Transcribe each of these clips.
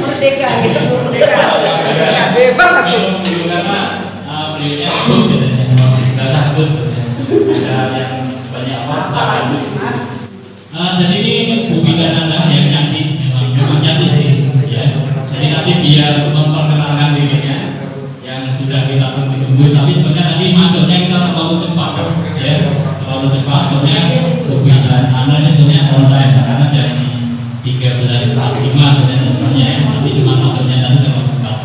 Merdeka gitu, merdeka. Bebas aku. Karena beliaunya itu biasanya nggak takut. Ada yang banyak orang. Jadi ini Bu Bidananda yang cantik, memang cantik sih. Ya. Jadi nanti biar memperkenalkan dirinya yang sudah kita tunggu. Tapi sebenarnya tadi masuknya kita terlalu cepat, ya terlalu cepat. Soalnya Bu Bidananda ini sebenarnya on time karena jam 13.45 sebenarnya ya. Tapi cuma masuknya tadi terlalu cepat.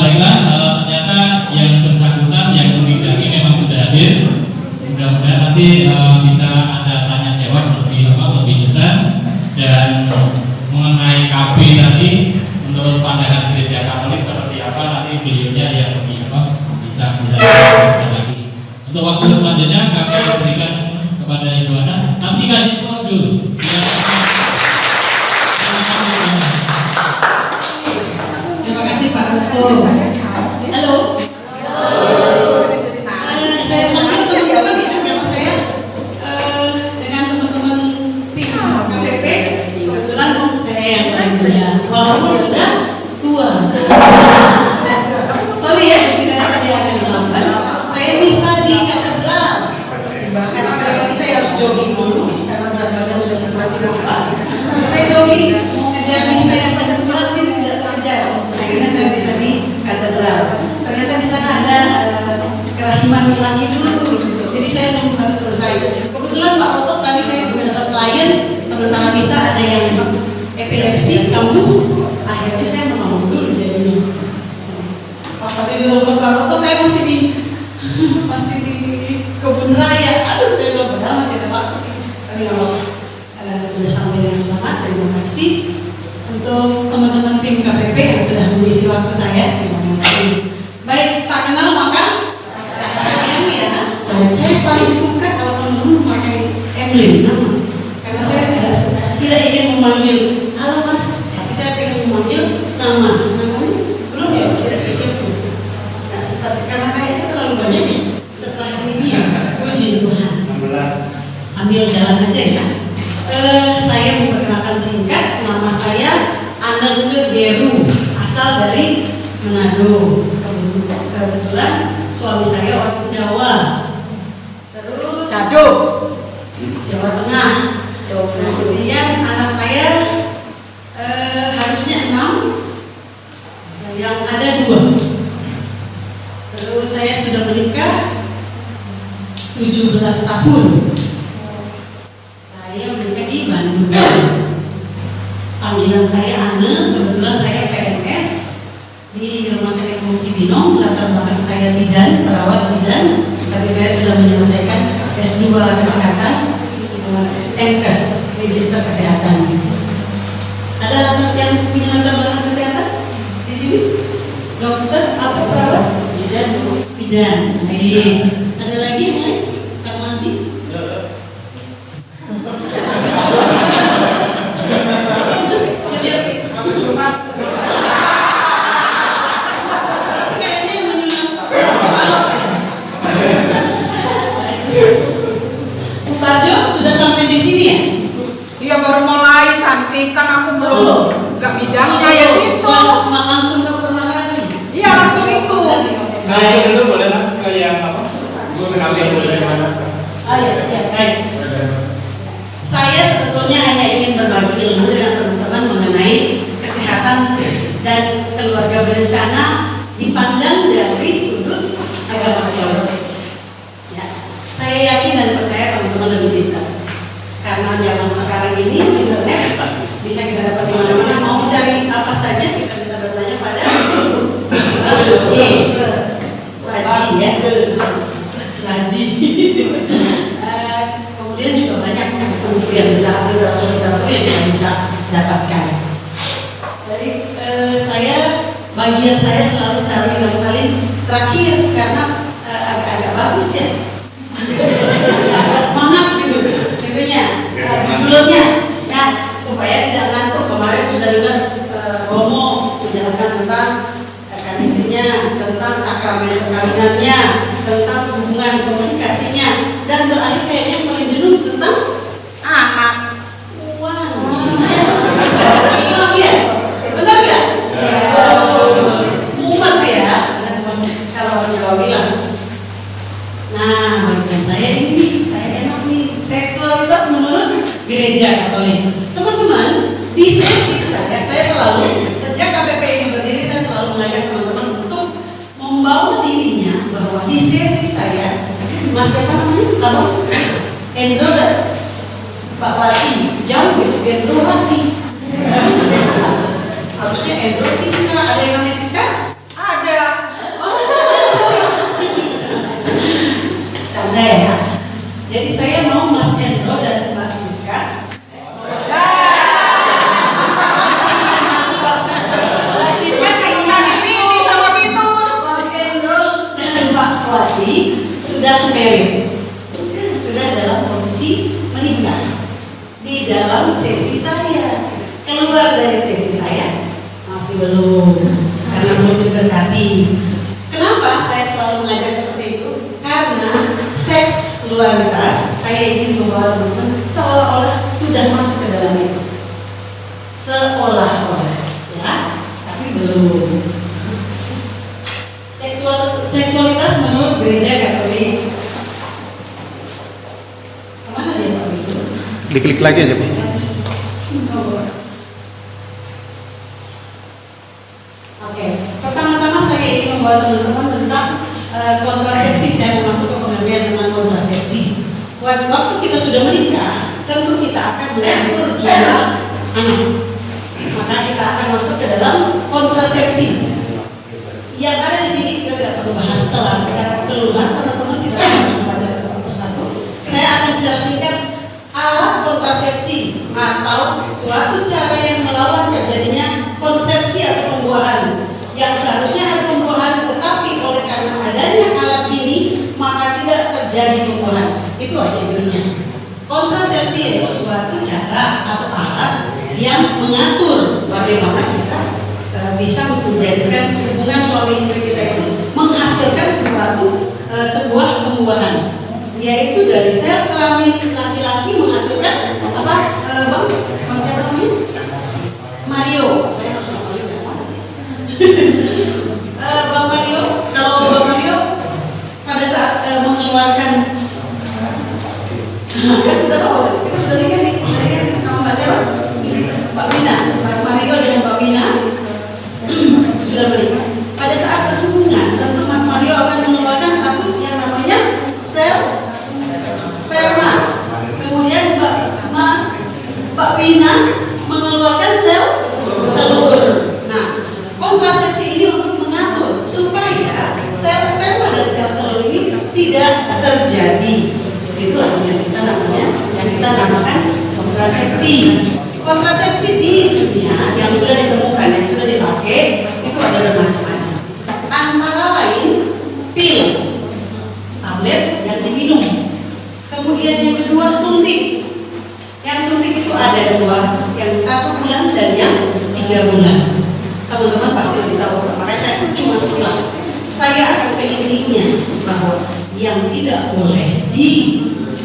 Baiklah, ternyata yang bersangkutan yang membidangi memang sudah hadir. Mudah-mudahan nanti bisa ada tanya jawab lebih jelas dan mengenai KB tadi menurut pandangan gereja Katolik seperti apa nanti beliaunya yang lebih bisa menjelaskan lagi. Untuk waktu selanjutnya kami berikan kepada Ibu Ana, tapi kasih pos dulu. Terima kasih Pak Ruko. Halo. Saya panggil teman-teman ya, karena saya dengan teman-teman tim KPP kebetulan saya yang paling muda, walaupun sudah tua. Sorry ya, tidak saya akan jelaskan. Saya bisa di katedral, karena kalau saya harus jogging dulu, karena berat badan sudah semakin lupa. Saya jogging mau ngejar misa yang pada sebelah sini tidak terkejar. Akhirnya saya bisa di katedral. Ternyata di sana ada kerahiman ilahi dulu, jadi saya nunggu harus selesai. Kebetulan Pak Otot tadi saya juga dapat klien sementara bisa ada yang epilepsi kambuh, akhirnya saya menunggu dulu jadinya. Pas tadi di telepon Pak Otot saya masih di kebun raya. Aduh, saya belum pernah masih ada waktu sih. Tapi kalau sudah sampai dengan selamat, terima kasih untuk teman-teman tim KPP yang sudah mengisi waktu saya. Terima kasih. Baik, tak kenal maka sayang ya. Saya paling suka kalau teman-teman pakai emblem nama, karena saya tidak ingin memanggil halo mas, tapi saya ingin memanggil nama. Namanya belum ya, tidak disitu. Karena kayaknya terlalu banyak ya. Setelah ini ya, puji Tuhan. Sambil jalan aja ya. Saya memperkenalkan singkat, nama saya Aneke Geru, asal dari Manado. Kebetulan suami saya orang Jawa. Terus Jado, Jawa Tengah. Kemudian anak saya harusnya 6, yang ada 2. Terus saya sudah menikah 17 tahun. Saya menikah di Bandung. Panggilan saya Ane, kebetulan saya PNS di Rumah Sakit Umum Cibinong, latar belakang saya bidan, perawat bidan. Tapi saya sudah menyelesaikan S2 kesehatan, MKes, Register Kesehatan. Ada yang punya latar belakang kesehatan di sini? Dokter apa perawat? Bidan. Baik. Ada lagi yang lain? Farmasi? iya baru mulai cantik kan aku belum nggak bidangnya ya situ. Langsung ke permasalahan. Iya langsung itu. Nah itu dulu boleh lah ke yang apa? Gue mengambil dari mana? Oh ya siap baik. Saya sebetulnya hanya ingin berbagi ilmu dengan teman-teman mengenai kesehatan dan keluarga berencana dipandang dari sudut agama teologi. Ya, saya yakin dan percaya teman-teman lebih pintar. Karena zaman sekarang ini internet bisa kita dapat di mana-mana. Mau mencari apa saja kita bisa bertanya pada Haji ya, Haji. Kemudian juga banyak buku yang bisa literatur yang kita bisa dapatkan. Jadi bagian saya selalu taruh di paling terakhir karena agak bagus ya, agak semangat gitu, gitunya, judulnya ya supaya tidak ngantuk. Kemarin sudah dengar Romo menjelaskan tentang kanistrinya, tentang sakramen perkawinannya, tentang hubungan komunikasinya, dan terakhir kayaknya yang paling jenuh tentang anak uang. apa? Endro dan Pak Wati jauh gitu, Endro Wati. Harusnya Endro Siska, ada yang namanya Siska? Ada. Tanda ya. Jadi saya mau Mas Endro dan Mbak Siska. Siswa di sini sama Pitus. Mas Endro dan Mbak Wati sudah married, sudah dalam posisi menikah. Di dalam sesi saya, keluar dari sesi saya masih belum, karena belum diberkati. Kenapa saya selalu mengajar seperti itu? Karena seksualitas saya ingin membawa teman-teman seolah-olah sudah masuk ke dalam itu, seolah-olah, ya, tapi belum. Seksualitas menurut gereja Katolik. Kemana dia Pak Bitus? Klik lagi aja Pak. Oke, pertama-tama saya ingin membawa teman-teman tentang kontrasepsi. Saya mau masuk ke pengertian tentang kontrasepsi. Waktu kita sudah menikah, tentu kita akan mengatur jumlah anak. Maka kita akan masuk ke dalam kontrasepsi. Yang ada di sini kita tidak perlu bahas secara keseluruhan, teman-teman tidak perlu membaca satu persatu. Saya akan secara singkat alat kontrasepsi atau suatu cara yang melawan terjadinya konsepsi atau pembuahan yang seharusnya ada pembuahan, tetapi oleh karena adanya alat ini maka tidak terjadi pembuahan. Itu aja intinya. Kontrasepsi yaitu suatu cara atau alat yang mengatur bagaimana kita bisa menjadikan hubungan suami istri kita itu menghasilkan sebuah pembuahan, yaitu dari sel kelamin laki-laki menghasilkan apa, Bang? Bang siapa namanya? Mario. Saya harus ngomongin apa? Bang Mario, kalau Bang Mario pada saat mengeluarkan kan sudah bawa, kita sudah nikah nih, sama Mbak siapa? Mbak Bina, Mas Mario dengan Mbak Bina sudah menikah. Pada saat berhubungan, tentu Mas Mario akan mengeluarkan satu yang namanya sel sperma. Kemudian Mbak Bina mengeluarkan sel telur. Nah, kontrasepsi ini untuk mengatur supaya sel sperma dan sel telur ini tidak terjadi. Itulah yang kita namakan kontrasepsi. Kontrasepsi di dunia yang sudah ditemukan, yang sudah dipakai itu ada macam-macam. Antara lain pil, tablet yang diminum. Kemudian yang kedua suntik. Yang suntik itu ada dua, yang 1 bulan dan yang 3 bulan. Teman-teman pasti lebih tahu, makanya saya cuma sekilas. Saya akan ke intinya bahwa yang tidak boleh di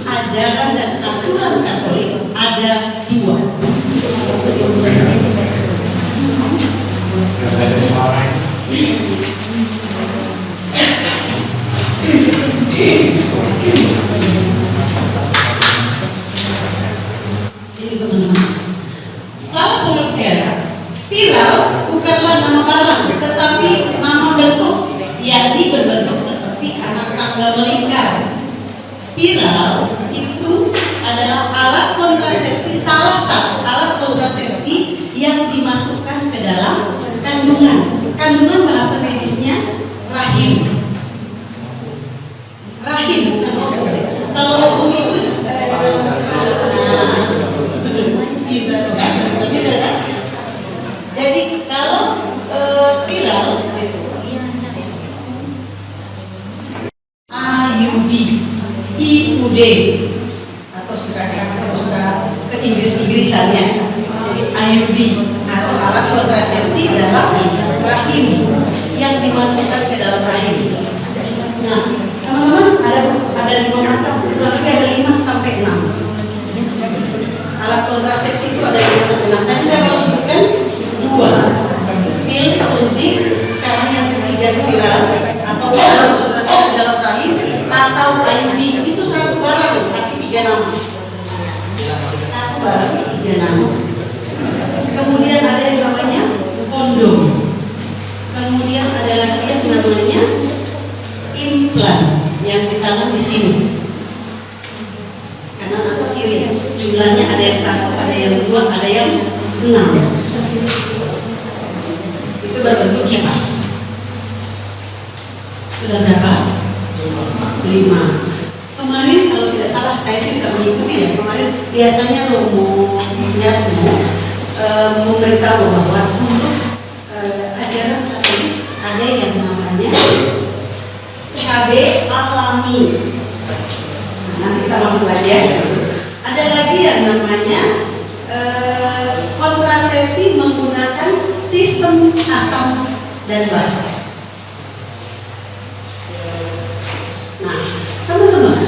ajaran dan aturan Katolik ada 2. Jadi teman-teman, salah pengertian spiral bukanlah nama barang, tetapi nama bentuk, yakni berbentuk seperti anak tangga melingkar. Spiral itu adalah alat kontrasepsi, salah satu alat kontrasepsi yang dimasukkan ke dalam kandungan. Kandungan bahasa medisnya rahim. Rahim bukan ovum. Kalau ovum itu jadi kalau spiral IUD atau suka ke Inggris-Inggrisannya, jadi IUD atau alat kontrasepsi dalam rahim yang dimasukkan ke dalam rahim. Nah, teman-teman ada 5 macam, kurang lebih ada 5 sampai 6. Alat kontrasepsi itu ada 5 sampai 6. Tadi saya baru sebutkan 2, pil, suntik, sekarang yang ketiga spiral atau alat kontrasepsi dalam rahim atau IUD. Itu satu barang tapi 3 nama. Satu barang 3 nama. Kemudian ada yang namanya kondom. Kemudian ada lagi yang namanya implan yang ditanam di sini. yang 6. Itu berbentuk kipas. Sudah berapa? 5. Kemarin kalau tidak salah, saya sih tidak mengikuti ya. Kemarin biasanya Romo memberitahu bahwa untuk ajaran Katolik ada yang namanya KB alami. Nah, nanti kita masuk lagi ya. Ada lagi yang namanya kontrasepsi menggunakan sistem asam dan basa. Nah, teman-teman,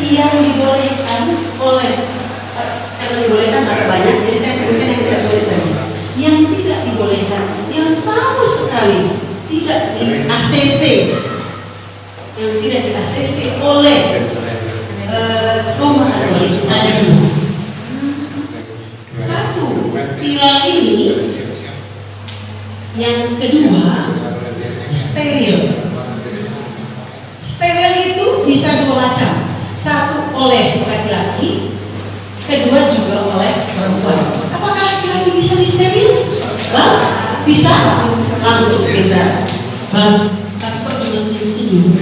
yang dibolehkan oleh karena dibolehkan ada banyak, jadi saya sebutkan yang tidak sulit saja. Yang tidak dibolehkan, yang sama sekali tidak di ACC, yang tidak di ACC oleh Roma Katolik ada 2. Satu, spiral ini. Yang kedua, steril. Steril itu bisa 2 macam. Satu oleh laki-laki, kedua juga oleh perempuan. Apakah laki-laki bisa disteril? Bang, bisa. Langsung kita. Bang, tapi kok cuma senyum-senyum?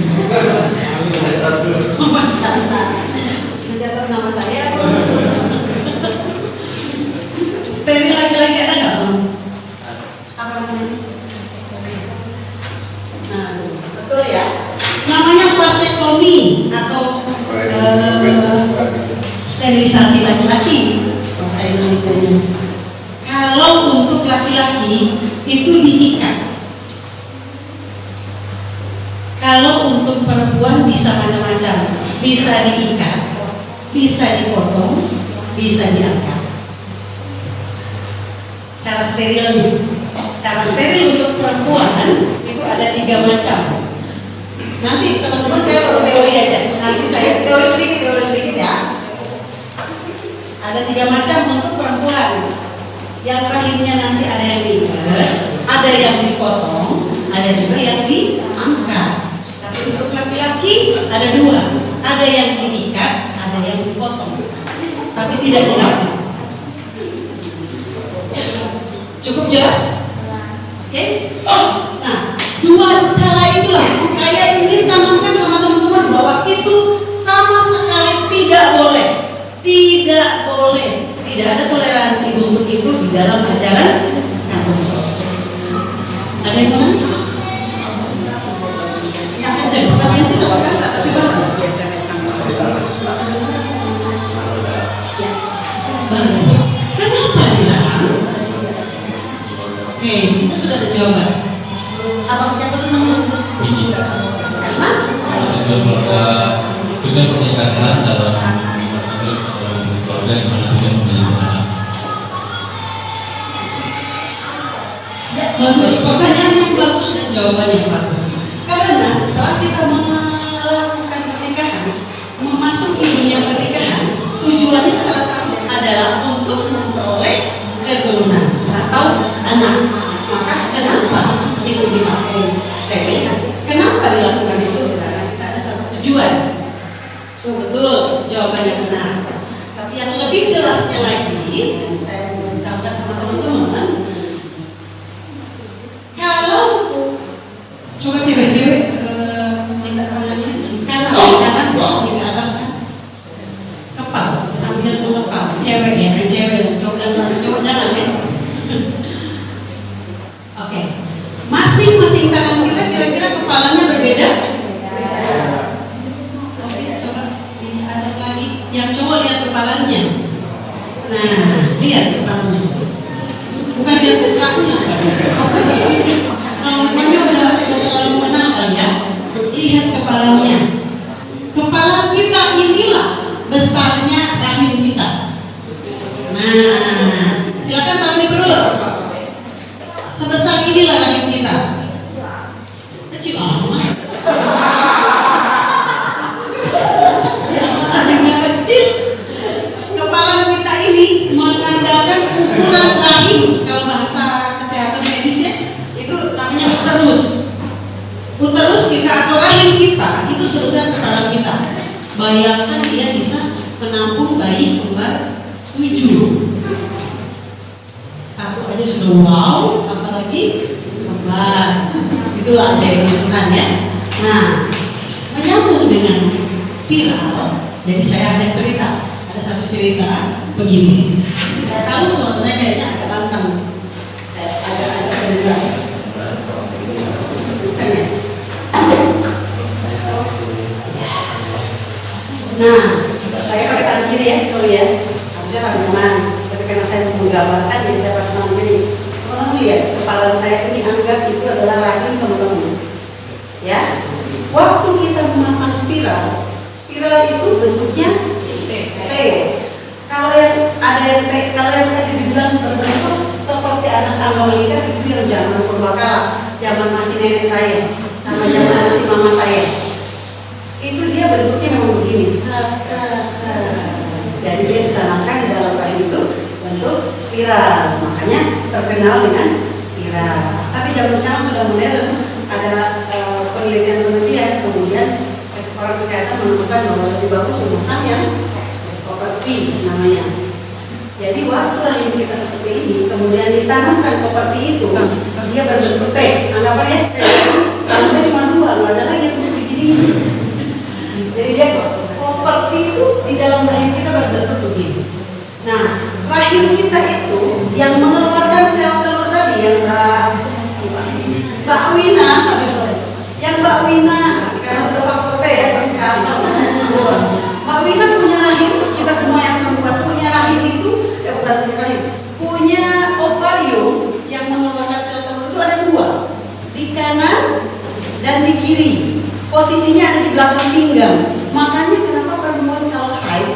Mencatat nama saya. Steril laki-laki ada nggak, Bang? Apa namanya? Nah, betul ya. Namanya vasektomi atau sterilisasi laki-laki bahasa Indonesianya. Kalau untuk laki-laki itu diikat. Kalau untuk perempuan bisa macam-macam, bisa diikat, bisa dipotong, bisa diangkat. Cara sterilnya, cara steril untuk perempuan itu ada 3 macam. Nanti teman-teman saya baru teori aja. Nanti saya teori sedikit ya. Ada 3 macam untuk perempuan. Yang rahimnya nanti ada yang diikat, ada yang dipotong, ada juga yang diangkat. Tapi untuk laki-laki ada 2, ada yang diikat, ada yang dipotong. Tapi tidak diangkat. Cukup jelas? Oke? Nah, 2 cara itulah saya ingin tanamkan sama teman-teman bahwa itu sama sekali tidak boleh. Tidak boleh. Tidak ada toleransi untuk itu di dalam ajaran Katolik. Ada yang mana? Yang aja pertanyaan sih sama kata, tapi bagus. Ya, bagus. Kenapa dilarang? Oke, itu sudah ada jawaban. Abang siapa tuh namanya? Karena juga pernikahan dalam keluarga yang menentukan menjadi anak. Bagus, pertanyaan yang bagus dan jawaban yang bagus. Karena setelah kita melakukan pernikahan, memasuki dunia pernikahan, tujuannya salah satu adalah untuk memperoleh keturunan atau anak. Maka kenapa itu dipakai steril? Kenapa dilakukan itu? Karena kita ada satu tujuan. Betul, jawabannya benar. Tapi yang lebih jelasnya lagi, saya mau beritahukan sama teman-teman. Kalau coba cewek-cewek minta tangannya kanan di atas kepala sambil tuh kepala cewek ya, cewek cowok jangan ya. Oke, masing-masing tangan kita kira-kira kepalanya berbeda. Oke, coba di atas lagi. Yang cowok lihat kepalanya. Nah, lihat kepalanya. Bukan lihat mukanya. Apa sih? Mukanya udah terlalu mengenal kali ya. Lihat kepalanya. Kepala kita inilah besarnya rahim kita. Nah, silakan taruh di perut. Sebesar inilah rahim kita. Kecil amat. Siapa rahimnya kecil? Kepala kita ini menandakan ukuran rahim. Kalau bahasa kesehatan medisnya itu namanya uterus. Uterus kita atau rahim kita itu sebesar kepala kita. Bayangkan dia bisa menampung bayi kembar 7. sudah wow, apalagi kembar. Itulah ajaibnya Tuhan ya. Nah, menyambung dengan spiral, jadi saya ada cerita. Ada satu cerita begini. Kalau suara saya kayaknya agak lantang, agak berbeda. Nah, saya pakai tangan kiri ya, sorry ya. Harusnya tangan kanan. Tapi karena saya menggambarkan, jadi saya pakai tangan kiri. Teman-teman lihat, kepala saya ini anggap itu adalah rahim teman-teman. Ya, waktu kita memasang spiral, spiral itu bentuknya T. Kalau yang ada yang T, kalau yang tadi dibilang berbentuk seperti anak tangga melingkar, itu yang zaman purbakala, zaman masih nenek saya, sama zaman masih mama saya. Itu dia bentuknya memang begini, jadi dia ditanamkan di dalam rahim itu bentuk spiral, makanya terkenal dengan spiral. Tapi zaman sekarang sudah modern, ada penelitian, kemudian orang kesehatan menemukan bahwa lebih bagus memasang yang koperti namanya. Jadi waktu rahim kita seperti ini, kemudian ditanamkan koperti itu, dia berbentuk T. Anggapannya kalau saya cuma dua, nggak ada lagi yang bentuk begini. Jadi dia koperti itu di dalam rahim kita berbentuk begini. Nah, rahim kita itu yang mengeluarkan sel telur tadi yang Mbak Wina, yang Mbak Wina karena sudah faktor T ya sekarang. Mbak Wina punya rahim, kita semua yang perempuan punya rahim itu, bukan punya rahim, punya ovarium yang mengeluarkan sel telur itu ada dua, di kanan dan di kiri. Posisinya ada di belakang pinggang. Makanya kenapa perempuan kalau haid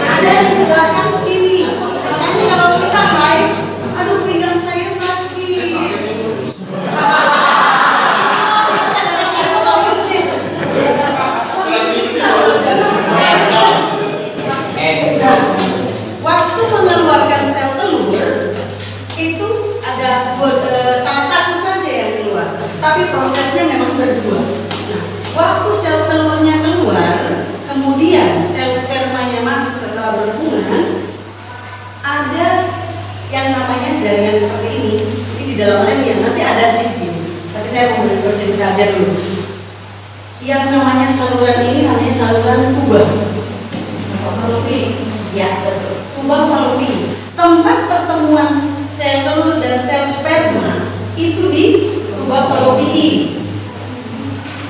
ada di belakang sini. Makanya kalau kita haid, aduh pinggang saya sakit. Waktu mengeluarkan sel telur itu ada salah satu saja yang keluar, tapi prosesnya memang berdua. Nah, waktu sel telurnya keluar, kemudian sel spermanya masuk setelah berhubungan, ada yang namanya jaringan seperti ini. Ini di dalam rahim yang nanti ada sih di sini. Tapi saya mau bercerita aja dulu. Yang namanya saluran ini namanya saluran tuba. Ya betul. Tuba fallopi. Tempat pertemuan sel telur dan sel sperma itu di tuba fallopi,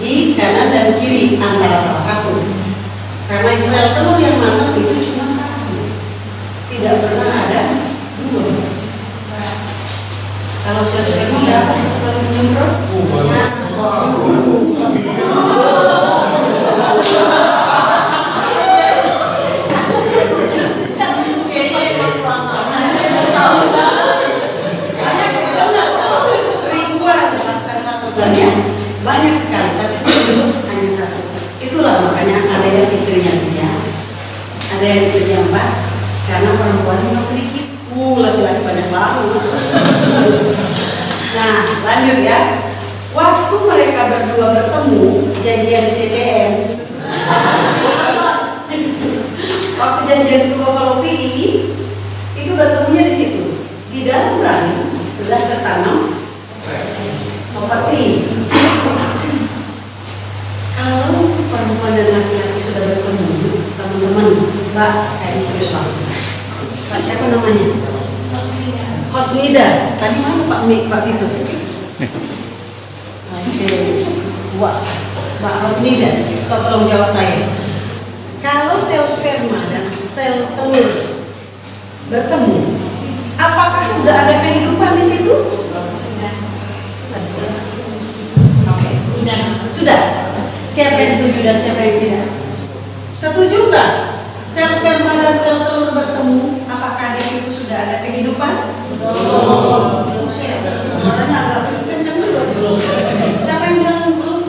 di kanan dan kiri antara salah satu. Karena sel telur yang matang itu cuma satu, tidak pernah ada dua. Kalau sel sperma berapa satu kali menyemprot? Banyak sekali, tapi sebelum hanya satu. Itulah makanya ada yang istrinya 3, ada yang istrinya 4, karena perempuan cuma sedikit, laki-laki banyak banget. Nah, lanjut ya. Waktu mereka berdua bertemu, janjian di CCM. Waktu janjian di tuba fallopi itu bertemunya di situ. Di dalam rahim sudah tertanam koperti. Kalau perempuan dan laki-laki sudah bertemu, teman-teman, Mbak, kayak serius banget. Mbak siapa namanya? Hotnida. Tadi mana Pak Vitus? Oke, Mbak Hotnida. Tolong jawab saya. Kalau sel sperma dan sel telur bertemu, apakah sudah ada kehidupan di situ? Oke, sudah. Siapa yang setuju dan siapa yang tidak? Setuju nggak? Sel sperma dan sel telur bertemu, apakah di situ sudah ada kehidupan? Belum. Suaranya agak kencang juga. Siapa yang bilang belum?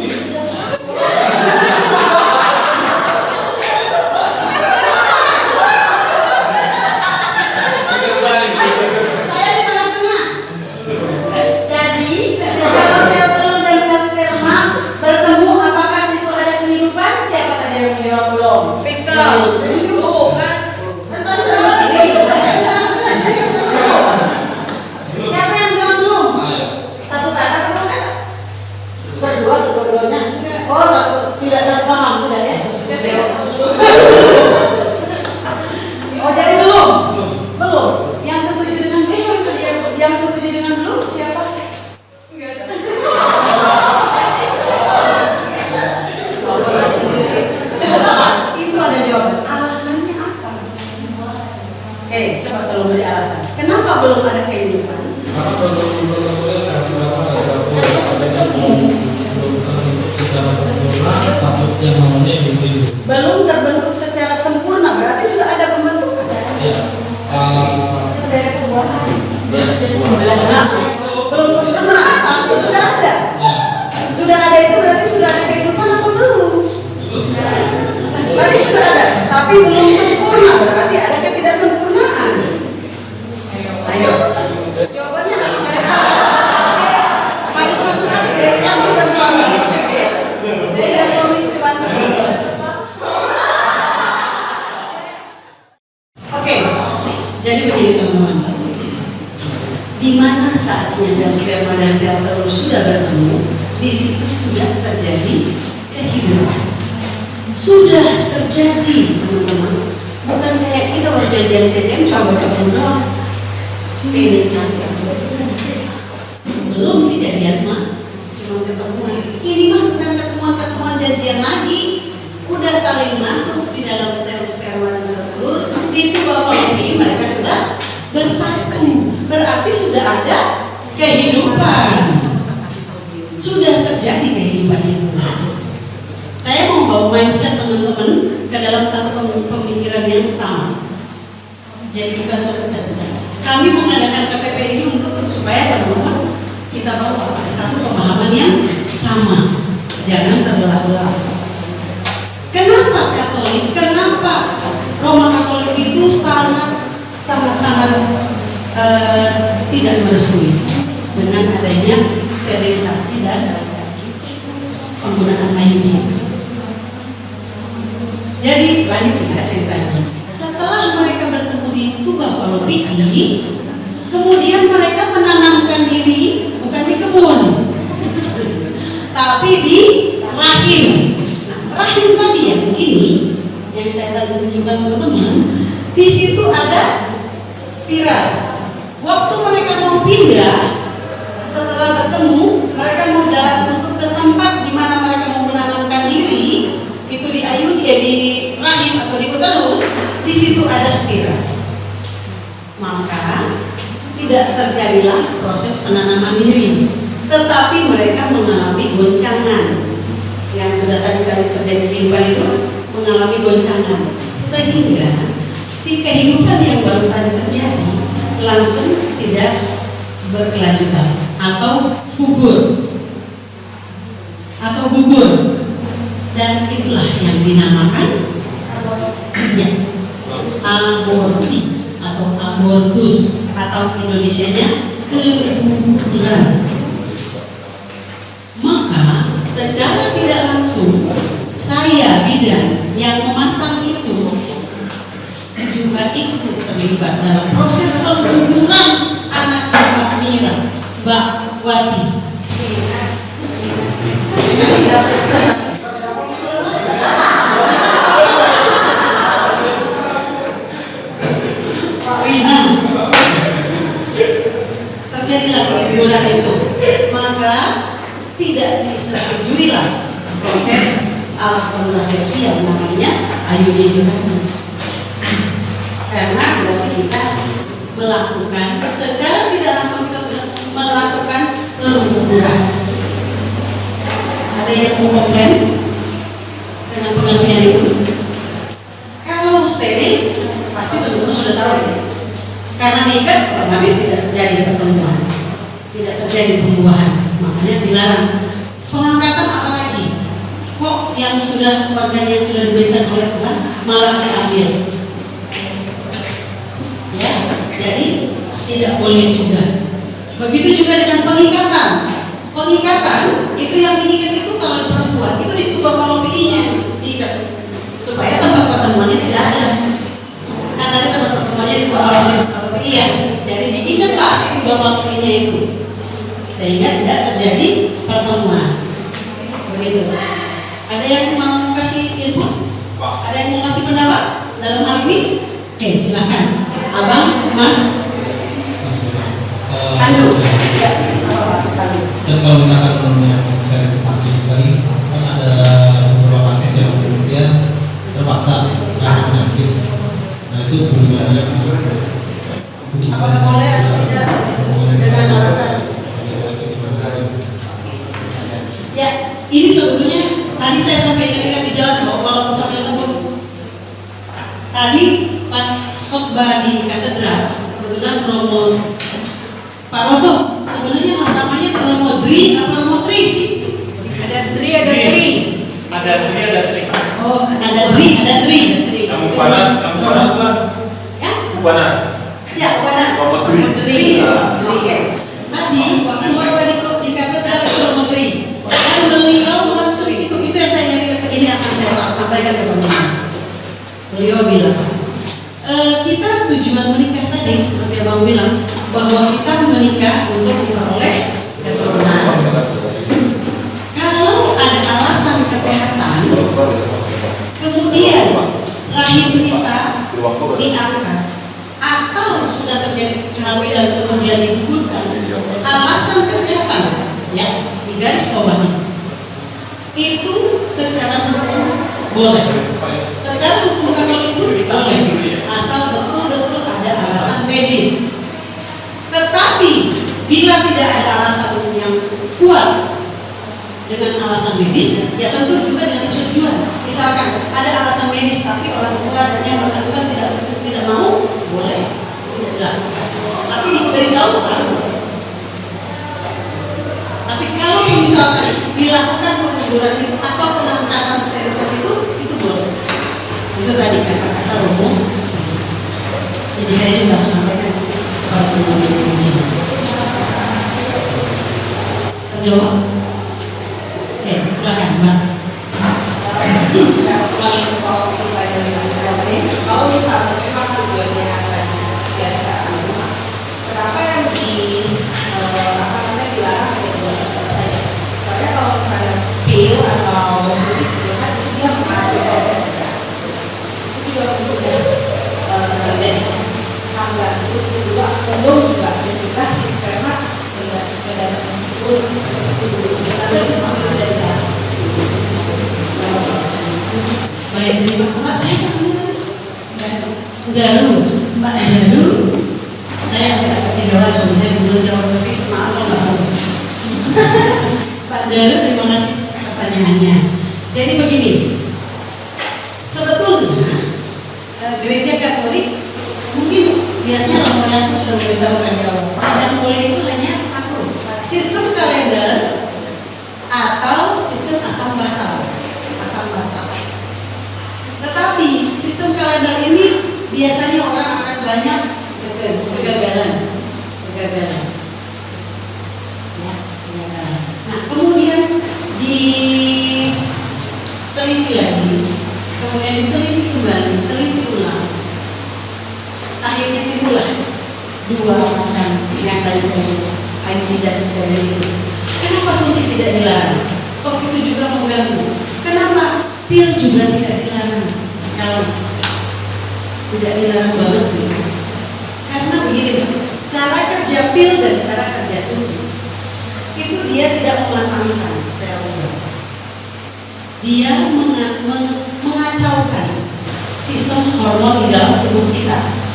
Saya di tengah-tengah. Jadi, kalau sel telur dan sel sperma bertemu, apakah situ ada kehidupan? Siapa tadi yang sudah terjadi, teman-teman. Bukan kayak kita baru janjian CCM coba ketemu doang. Ini belum sih jadian mah, cuma ketemuan. Ini mah bukan ketemuan janjian lagi, udah saling masuk di dalam sel sperma dan sel telur. Itu bapak ibu mereka sudah bersatu, berarti sudah ada kehidupan, sudah terjadi kehidupan itu. Saya mau bawa mindset teman-teman ke dalam satu pemikiran yang sama. Jadi bukan terpecah saja. Kami mengadakan KPP ini untuk supaya teman-teman kita bawa pada satu pemahaman yang sama, jangan terbelah-belah. Kenapa Katolik? Kenapa Roma Katolik itu sangat tidak merestui dengan adanya sterilisasi dan penggunaan IUD. Jadi lanjut kita ceritanya. Setelah mereka bertemu di Tuba Palopi ini, kemudian mereka menanamkan diri bukan di kebun, tapi di rahim. Nah, rahim tadi yang ini, yang saya tadi tunjukkan teman-teman, di situ ada spiral. Waktu mereka mau pindah, setelah bertemu, mereka mau jalan untuk ke tempat di mana mereka mau menanamkan diri, itu di di rahim atau di uterus, di situ ada spiral. Maka tidak terjadilah proses penanaman diri, tetapi mereka mengalami goncangan yang sudah tadi terjadi kehidupan itu, mengalami goncangan sehingga si kehidupan yang baru tadi terjadi langsung tidak berkelanjutan atau gugur dan itulah yang dinamakan aborsi atau abortus atau Indonesianya keguguran. Maka secara tidak langsung saya bidan yang memasang itu juga ikut terlibat dalam proses pengguguran anak Mbak Mira, Mbak Wati. Terjadilah pengguguran itu, maka tidak disetujuilah proses alat kontrasepsi yang namanya IUD itu tadi. Karena berarti kita melakukan secara tidak langsung, kita sudah melakukan pengguguran. Ada yang mau komplain dengan pengertian itu? Kalau steril pasti teman-teman sudah tahu ya. Karena diikat otomatis tidak terjadi pertemuan, tidak terjadi pembuahan, makanya dilarang. Pengangkatan apalagi? Kok yang sudah organ yang sudah diberikan oleh Tuhan malah diambil? Ya, jadi tidak boleh juga. Begitu juga dengan pengikatan. Pengikatan itu yang diikat itu kalau perempuan itu di tubuh palopinya diikat supaya tempat pertemuannya tidak ada. Karena di tempat pertemuannya di tubuh palopi, iya. Jadi diikatlah si tubuh palopinya itu sehingga tidak terjadi pertemuan. Begitu. Ada yang mau kasih input? Ada yang mau kasih pendapat dalam hal ini? Oke, silakan. Abang, Mas. Andu. Ya, Dan kalau misalkan temennya sekali saksi sekali, kan ada beberapa kasus yang kemudian terpaksa karena penyakit. Nah itu hubungannya apakah boleh atau tidak dengan alasan? Ya, ini sebetulnya tadi saya sampai ketika di jalan walaupun sampai ngebut. Tadi pas khotbah di katedral, kebetulan Romo Pak Roto, sebenarnya namanya Romo Dri apa Romo Tri sih? Ada Tri, ada Tri. Ada Tri, ada Tri. Oh, ada Dri, ada Tri. Kamu panas kan? Ya? Panas. Ya, panas. Romo Dri. Dri. Ya. Tadi waktu khotbah di katedral itu Romo Dri. Dan beliau langsung itu yang saya nyari, ini akan saya sampaikan ke teman-teman. Beliau bilang, kita tujuan menikah tadi seperti abang bilang bahwa kita menikah untuk memperoleh keturunan. Kalau ada alasan kesehatan, diangkat atau sudah terjadi kehamilan kemudian digugurkan, alasan kesehatan ya di garis bawahnya itu secara hukum boleh, secara hukum Katolik pun boleh, asal betul-betul ada alasan medis. Tetapi bila tidak ada alasan yang kuat dengan alasan medis, ya tentu juga dengan persetujuan. Misalkan ada alasan medis tapi orang tua dan yang bersangkutan tidak mau, boleh, tidak dilakukan. Tapi diberitahu harus. Tapi kalau misalkan dilakukan penguburan itu atau pengangkatan sterilisasi itu boleh. Itu tadi kata-kata umum. Jadi saya juga harus sampaikan kepada teman-teman di sini. Terjawab? Oke, silakan Mbak. Kalau misalnya memang tujuannya akan biasa rumah, kenapa yang dilarang saja? Soalnya kalau misalnya pil atau suntik itu kan dia mengandung itu juga sudah terjadi hambat terus kedua kondom juga dan juga sistema kendaraan tersebut tapi mengambil dari Baik, terima kasih. Mbak, saya Daru, Mbak Daru, saya agak kejawab, saya belum jawab tapi maaf kalau nggak bagus. Pak Daru, terima kasih pertanyaannya. Jadi begini, sebetulnya gereja Katolik mungkin biasanya orang Moya itu sudah memberitahukan jawab. Yang boleh itu hanya satu, sistem kalender atau sistem asam basal. Tetapi sistem kalender ini biasanya orang akan banyak kegagalan. Ya, kegagalan. Nah, kemudian diteliti lagi, kemudian diteliti kembali, teliti ulang. Akhirnya timbullah dua macam yang tadi saya bilang, IUD dan steril. Kenapa suntik tidak dilarang? Kok itu juga mengganggu? Kenapa pil juga tidak dilarang sekali? Tidak dilarang banget gitu. Karena begini, cara kerja pil dan cara kerja suntik itu dia tidak mematangkan sel ular. Dia mengacaukan sistem hormon di dalam tubuh kita.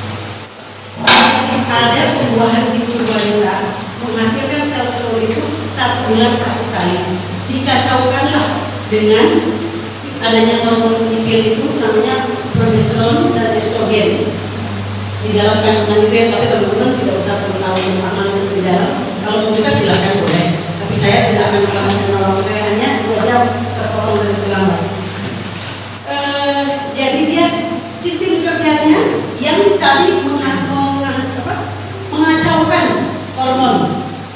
Ada sebuah henti tubuh wanita menghasilkan sel telur itu 1 bulan 1 kali. Dikacaukanlah dengan adanya hormon pil itu namanya progesteron dan estrogen di dalam kandungan itu ya, tapi teman-teman tidak usah perlu tahu tentang itu di dalam. Kalau mau kita silahkan boleh, tapi saya tidak akan membahas tentang waktu, saya hanya 2 jam terpotong dari terlambat. Jadi dia sistem kerjanya yang tadi mengacaukan hormon.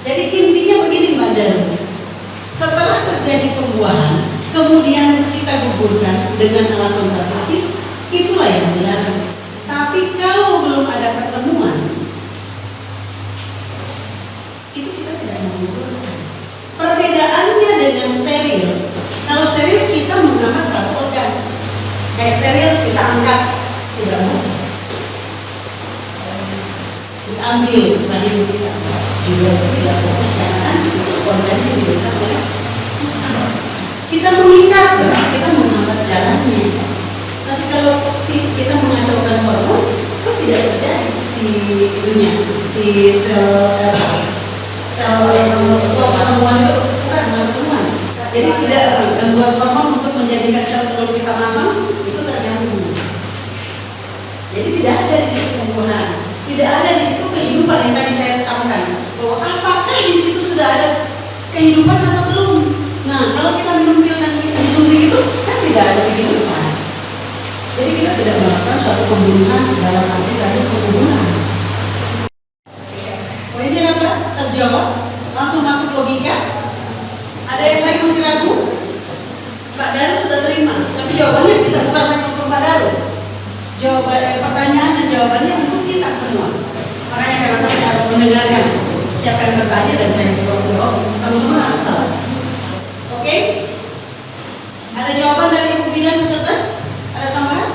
Jadi intinya begini Mbak Daru, setelah terjadi pembuahan kemudian kita gugurkan dengan alat kontrasepsi, itulah yang dilarang. Tapi kalau belum ada pertemuan, itu kita tidak menggugurkan. Perbedaannya dengan steril, kalau steril kita mengangkat satu organ, kayak steril kita angkat, tidak mau diambil tadi kita juga tidak boleh, karena organnya diberikan oleh kita mengikat, kita menghambat jalannya. Tapi kalau kita mengacaukan hormon, itu tidak terjadi si sel pertemuan itu bukan pertemuan. Jadi tidak membuat hormon untuk menjadikan sel telur kita matang itu terganggu. Jadi tidak ada di situ pembuahan, tidak ada di situ kehidupan yang tadi saya katakan bahwa apakah di situ sudah ada kehidupan atau belum. Nah, kalau kita minum pil dan disuntik itu kan tidak ada kehidupan. Jadi kita tidak melakukan suatu pembunuhan dalam arti tadi pembunuhan. Poinnya apa? Terjawab? Langsung masuk logika? Ada yang lain masih ragu? Pak Daru sudah terima, tapi jawabannya bisa bukan hanya untuk Pak Daru. Jawaban pertanyaan dan jawabannya untuk kita semua. Makanya karena saya harus mendengarkan siapa yang bertanya dan saya jawab, teman-teman harus tahu. Oke? Ada jawaban dari Ibu Bidan peserta? Ada tambahan?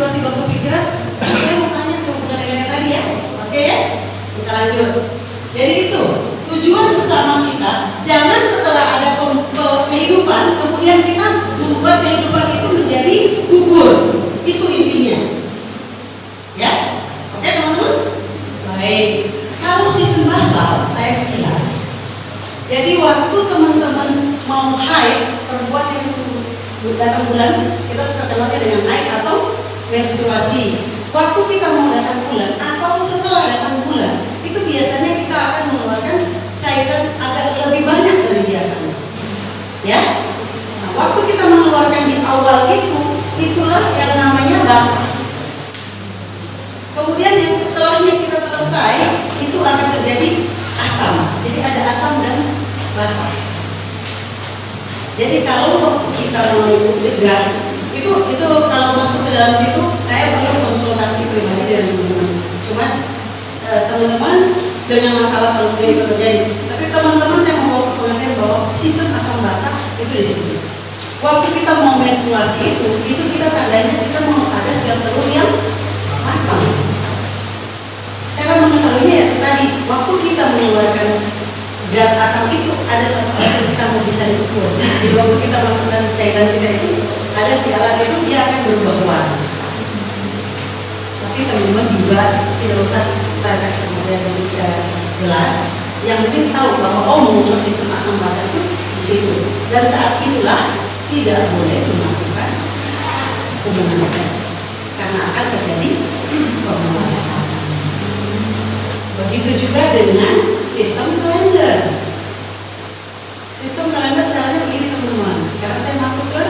tiba-tiba kepikiran, saya mau tanya sehubungan dengan yang tadi ya. Oke ya? Kita lanjut. Jadi itu tujuan utama kita, jangan setelah ada kehidupan kemudian kita membuat kehidupan itu menjadi gugur. Itu intinya. Ya? Oke teman-teman? Baik. Kalau sistem basal, saya sekilas. Jadi waktu teman-teman mau haid, perempuan yang datang bulan, kita suka kenalnya dengan haid atau menstruasi. Waktu kita mau datang bulan atau setelah datang bulan, itu biasanya kita akan mengeluarkan cairan agak lebih banyak dari biasanya. Ya? Nah, waktu kita mengeluarkan di awal itu, itulah yang namanya basah. Kemudian yang setelahnya kita selesai, itu akan terjadi asam. Jadi ada asam dan basah. Jadi kalau kita mau cegah, itu kalau masuk ke dalam situ, saya perlu konsultasi pribadi dengan teman-teman. Cuman teman-teman dengan masalah kalau itu terjadi. Tapi teman-teman saya mau ke pengertian bahwa sistem asam basah itu di situ. Waktu kita mau menstruasi itu kita tandanya kita mau ada sel telur yang matang. Cara mengetahuinya ya tadi, waktu kita mengeluarkan zat asam itu ada satu alat yang kita mau bisa diukur. Jadi waktu kita masukkan cairan kita itu ada si alat itu dia akan berubah warna. Tapi teman-teman juga tidak usah saya kasih pengertian di sini secara jelas. Yang penting tahu bahwa mengukur sistem asam basah itu di situ. Dan saat itulah tidak boleh melakukan hubungan seks karena akan terjadi pembunuhan. Begitu juga dengan sistem kalender. Sistem kalender caranya begini teman-teman. Sekarang saya masuk ke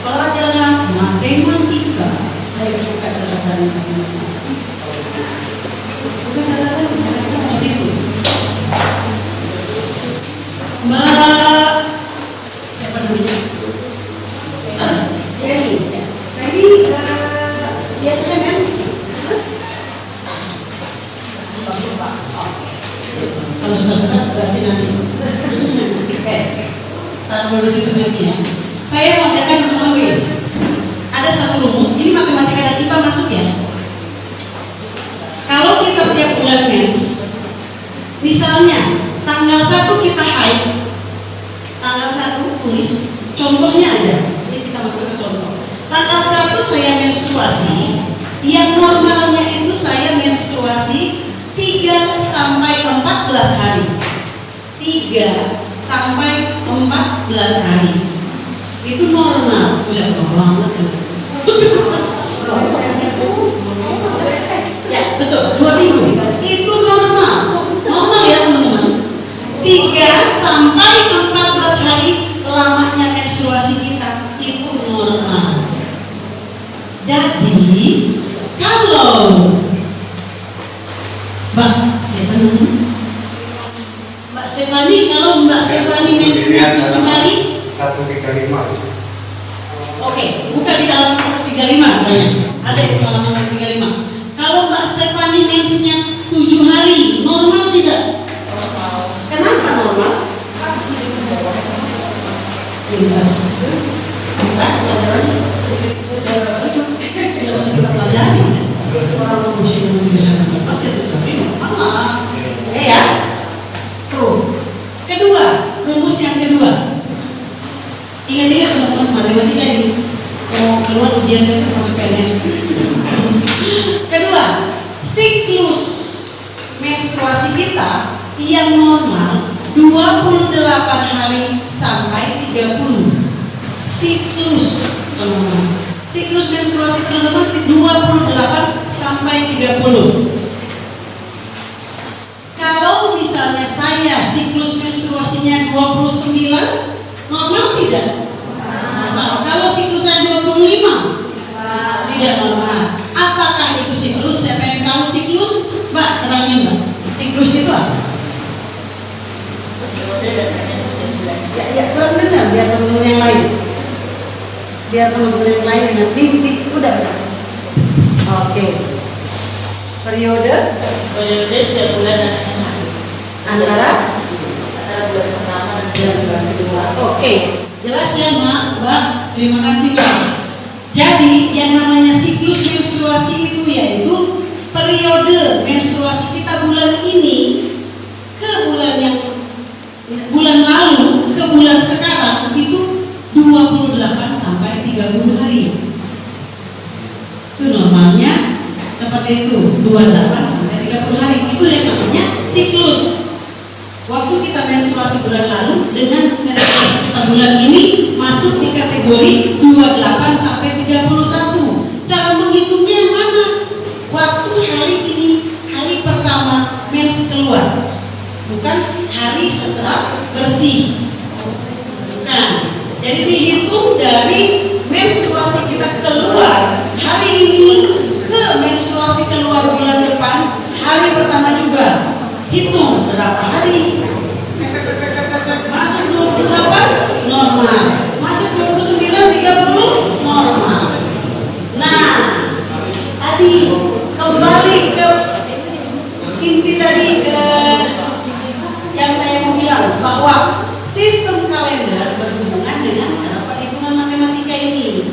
pelajaran matematika. Saya buka catatan matematika. Bukan catatan seperti itu. Mbak siapa namanya? Penny. Penny biasanya kan? Kalau sudah berarti nanti. Taruh dulu situ nanti ya. Saya mau ajarkan teman-teman. Ada satu rumus. Ini matematika dan IPA masuk ya. Kalau kita tiap bulan mens, misalnya tanggal 1 kita haid, tanggal 1 tulis. Contohnya aja. Ini kita masuk ke contoh. Tanggal 1 saya menstruasi. Yang normalnya itu saya menstruasi 3 sampai 14 hari. 3 sampai 14 hari. Itu normal. Udah banget. Ya, betul. 2 minggu. Itu normal. Normal ya, teman-teman. 3 sampai 14 hari lamanya menstruasi kita itu normal. Jadi, kalau Mbak, siapa namanya? Mbak Stefani, kalau Mbak Stefani mensnya 7 hari 135. Oke, buka di halaman 135 katanya. Ada itu halaman 135. Kalau Mbak Stefani mensnya 7 hari, normal tidak? Normal. Kenapa normal? Tidak. Kita pelajari. Orang usia yang bisa normal. Ya. Tuh. Kedua, rumus yang kedua. Ingat-ingat teman-teman matematika ini. Mau keluar ujian besok masukkan ya. Kedua, siklus menstruasi kita yang normal 28 hari sampai 30. Siklus teman-teman. Siklus menstruasi teman-teman 28 sampai 30. Kalau misalnya saya siklus menstruasinya 29, normal tidak? Normal. Kalau siklus saya 25, tidak normal. Apakah itu siklus? Saya pengen tahu siklus. Mbak, terangin Mbak. Siklus itu apa? Ya, kurang dengar biar teman-teman yang lain. Biar teman-teman yang lain dengan mimpi udah. Oke. Periode setiap bulan antara bulan pertama dan bulan kedua. Oke. Jelas ya Mbak. Terima kasih Mbak. Jadi yang namanya siklus menstruasi itu yaitu periode menstruasi kita bulan ini ke bulan lalu ke bulan sekarang itu 28 sampai 30 hari. Itu normalnya seperti itu, 28 sampai 30 hari. Itu yang namanya siklus. Waktu kita menstruasi bulan lalu dengan menstruasi kita bulan ini masuk di kategori 28 sampai 31. Cara menghitungnya yang mana? Waktu hari ini, hari pertama mens keluar, bukan hari setelah bersih. Bukan. Jadi dihitung dari menstruasi kita keluar hari ini ke menstruasi keluar bulan depan hari pertama juga. Hitung berapa hari. Masuk 28 normal, masuk 29 30 normal. Nah, tadi kembali ke inti tadi yang saya mau bilang bahwa sistem kalender berhubungan dengan cara perhitungan matematika ini.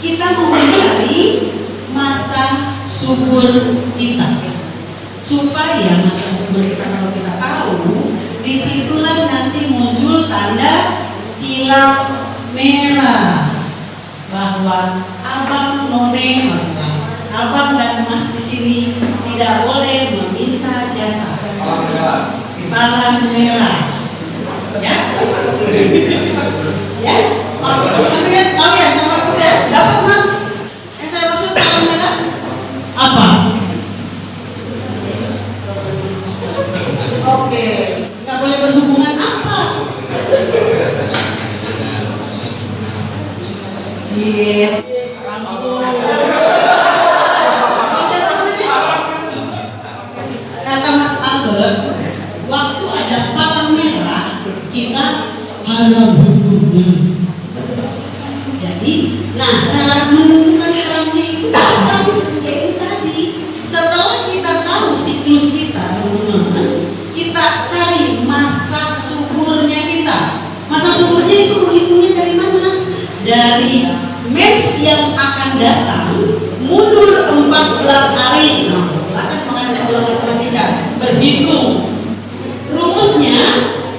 Kita mau mencari masa subur kita, supaya masa subur kita kalau kita tahu, disitulah nanti muncul tanda silang merah bahwa abang none, abang dan mas di sini tidak boleh meminta jatah palang merah, ya, ya. Maksudnya tahu ya, sama maksudnya dapat mas? Yang saya maksud palang merah apa? Oke, nggak boleh berhubungan apa? Yes. Kata Mas Albert, waktu ada palang merah kita haram hukumnya. Jadi, nah cara menentukan haramnya itu apa? Yaitu tadi, setelah kita tahu siklus kita, teman-teman, kita cari masa suburnya kita. Masa suburnya itu menghitungnya dari mana? Dari mens yang akan datang mundur 14 hari. Nah, akan makanya saya ulang matematika berhitung. Rumusnya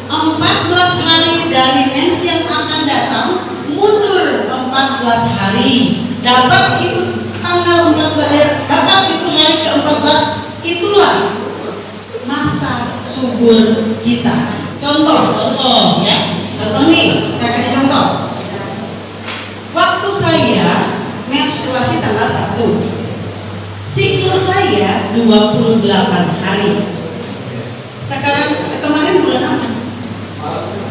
14 hari dari mens yang akan datang mundur 14 hari. Dapat itu tanggal 14, dapat itu hari ke-14, itulah masa subur kita. Contoh ya. Contoh nih, saya kasih contoh. Waktu saya menstruasi tanggal 1, siklus saya 28 hari. Sekarang kemarin bulan apa?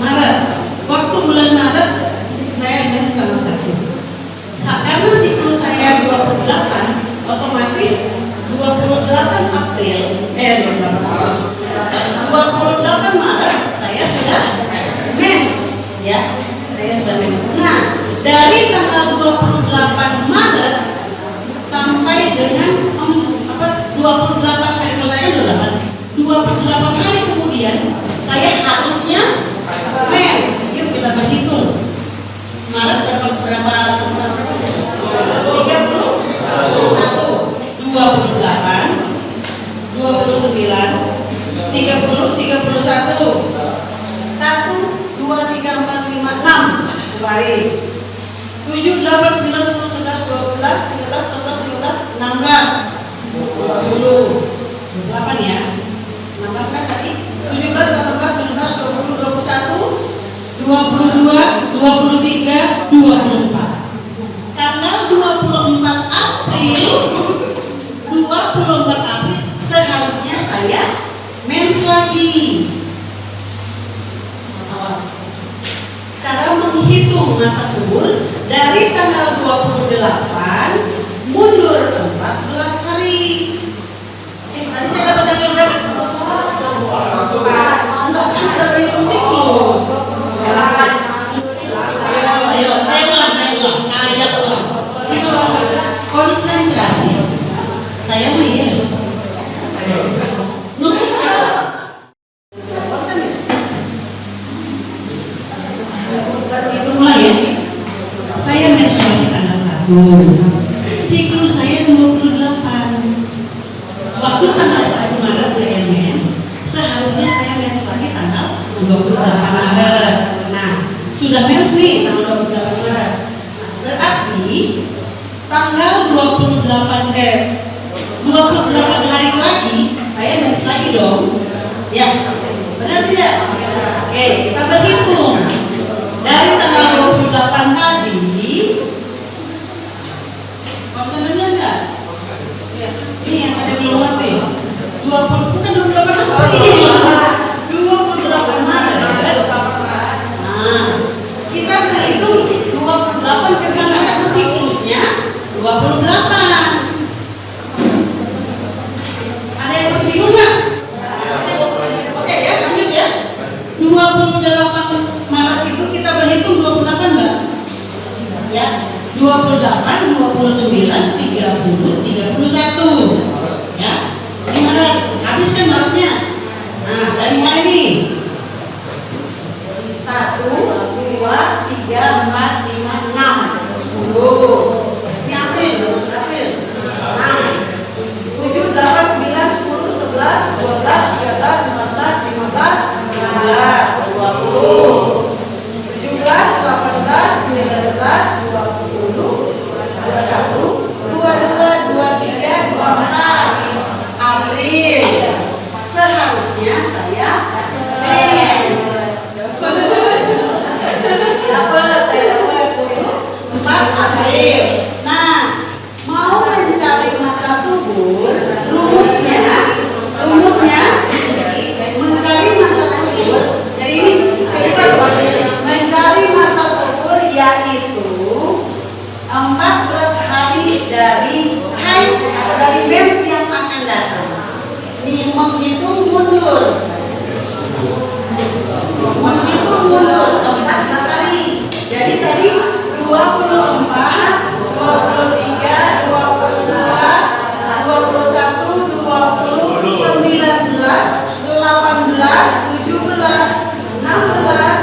Maret. Waktu bulan Maret saya mens tanggal 1. Karena siklus saya 28, otomatis 28 April 28 Maret saya sudah mens, ya. Saya sudah mens. Nah, dari tanggal 28 Maret sampai dengan 28 siklus saya 28 hari kemudian saya harusnya mens. Yuk kita berhitung. Maret berapa sebentar berapa? 31, 28, 29, 30, 31, 1, 2, 3, 4, 5, 6. Hari 7, 8, 9, 10, 11, 12, 13, 14, 15, 16, 20, 8 ya, 16 kan tadi, 17, 18, 19, 20, 21, 22, 23, 24. Tanggal 24 April seharusnya saya mens lagi. Awas. Cara menghitung masa subur dari tanggal 28 mundur 14 hari. Tadi saya dapat tanggal berapa? Enggak, kan ada berhitung siklus. Ayo, saya ulang. Konsentrasi. Saya mau yes. Itu mulai ya. Saya menstruasi tanggal Siklus saya 28. Waktu tanggal 1 Maret saya mens, seharusnya saya mens lagi tanggal 28 Maret. Nah, sudah mens nih tanggal 28 Maret. Berarti tanggal 28 hari lagi saya mens lagi dong. Ya, benar tidak? Oke, coba hitung. Dari tanggal 28 tadi, maksudnya enggak? Ini yang tadi belum ngerti. 20 bukan 28 April. 28 Maret. Nah, kita berhitung 28 ke sana karena siklusnya 28. Ada yang masih bingung nggak? Oke ya, lanjut ya. 28 Maret itu kita berhitung 28 Mbak. Ya, 28, 29, 30, 31. Ya, ini Maret. Habis kan Maretnya. Nah, saya mulai nih. 1, 2, 3, 4, 5, 6, 10. Ini April, masuk April. 7, 8, 9, 10, 11, 12, 13, 14, 15, 16, 20, 17, 18, 19, 20, 21, 22, 23, 24 April. Seharusnya saya mens. Saya dapat 4 April. Nah, mau mencari masa subur, rumusnya mencari masa subur. Jadi ini kita mencari masa subur yaitu 14 hari dari haid atau dari mens yang akan datang. Ini menghitung mundur. Menghitung mundur 14 hari. Jadi tadi 24, 23, 22, 21, 20, 19, 18, 17, 16,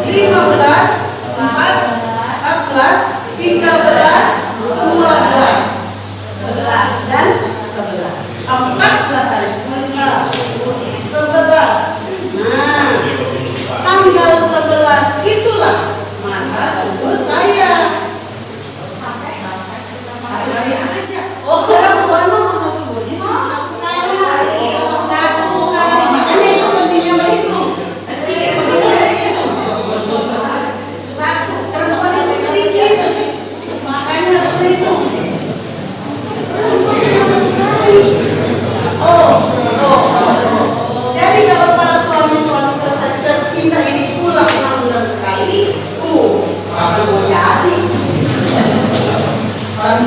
15, 14, 13, 12, 11 dan 11. 14 hari 11. Nah, tanggal 11 itulah masa subur saya. Satu hari aja. Oh, perempuan masa suburnya cuma 1 kali. 1 kali. Makanya itu pentingnya berhitung. Satu. Perempuan itu sedikit. Makanya harus berhitung. Perempuan cuma 1 kali. Oh. Jadi kalau para suami-suami tercinta ini pulang 6 bulan sekali, jadi orang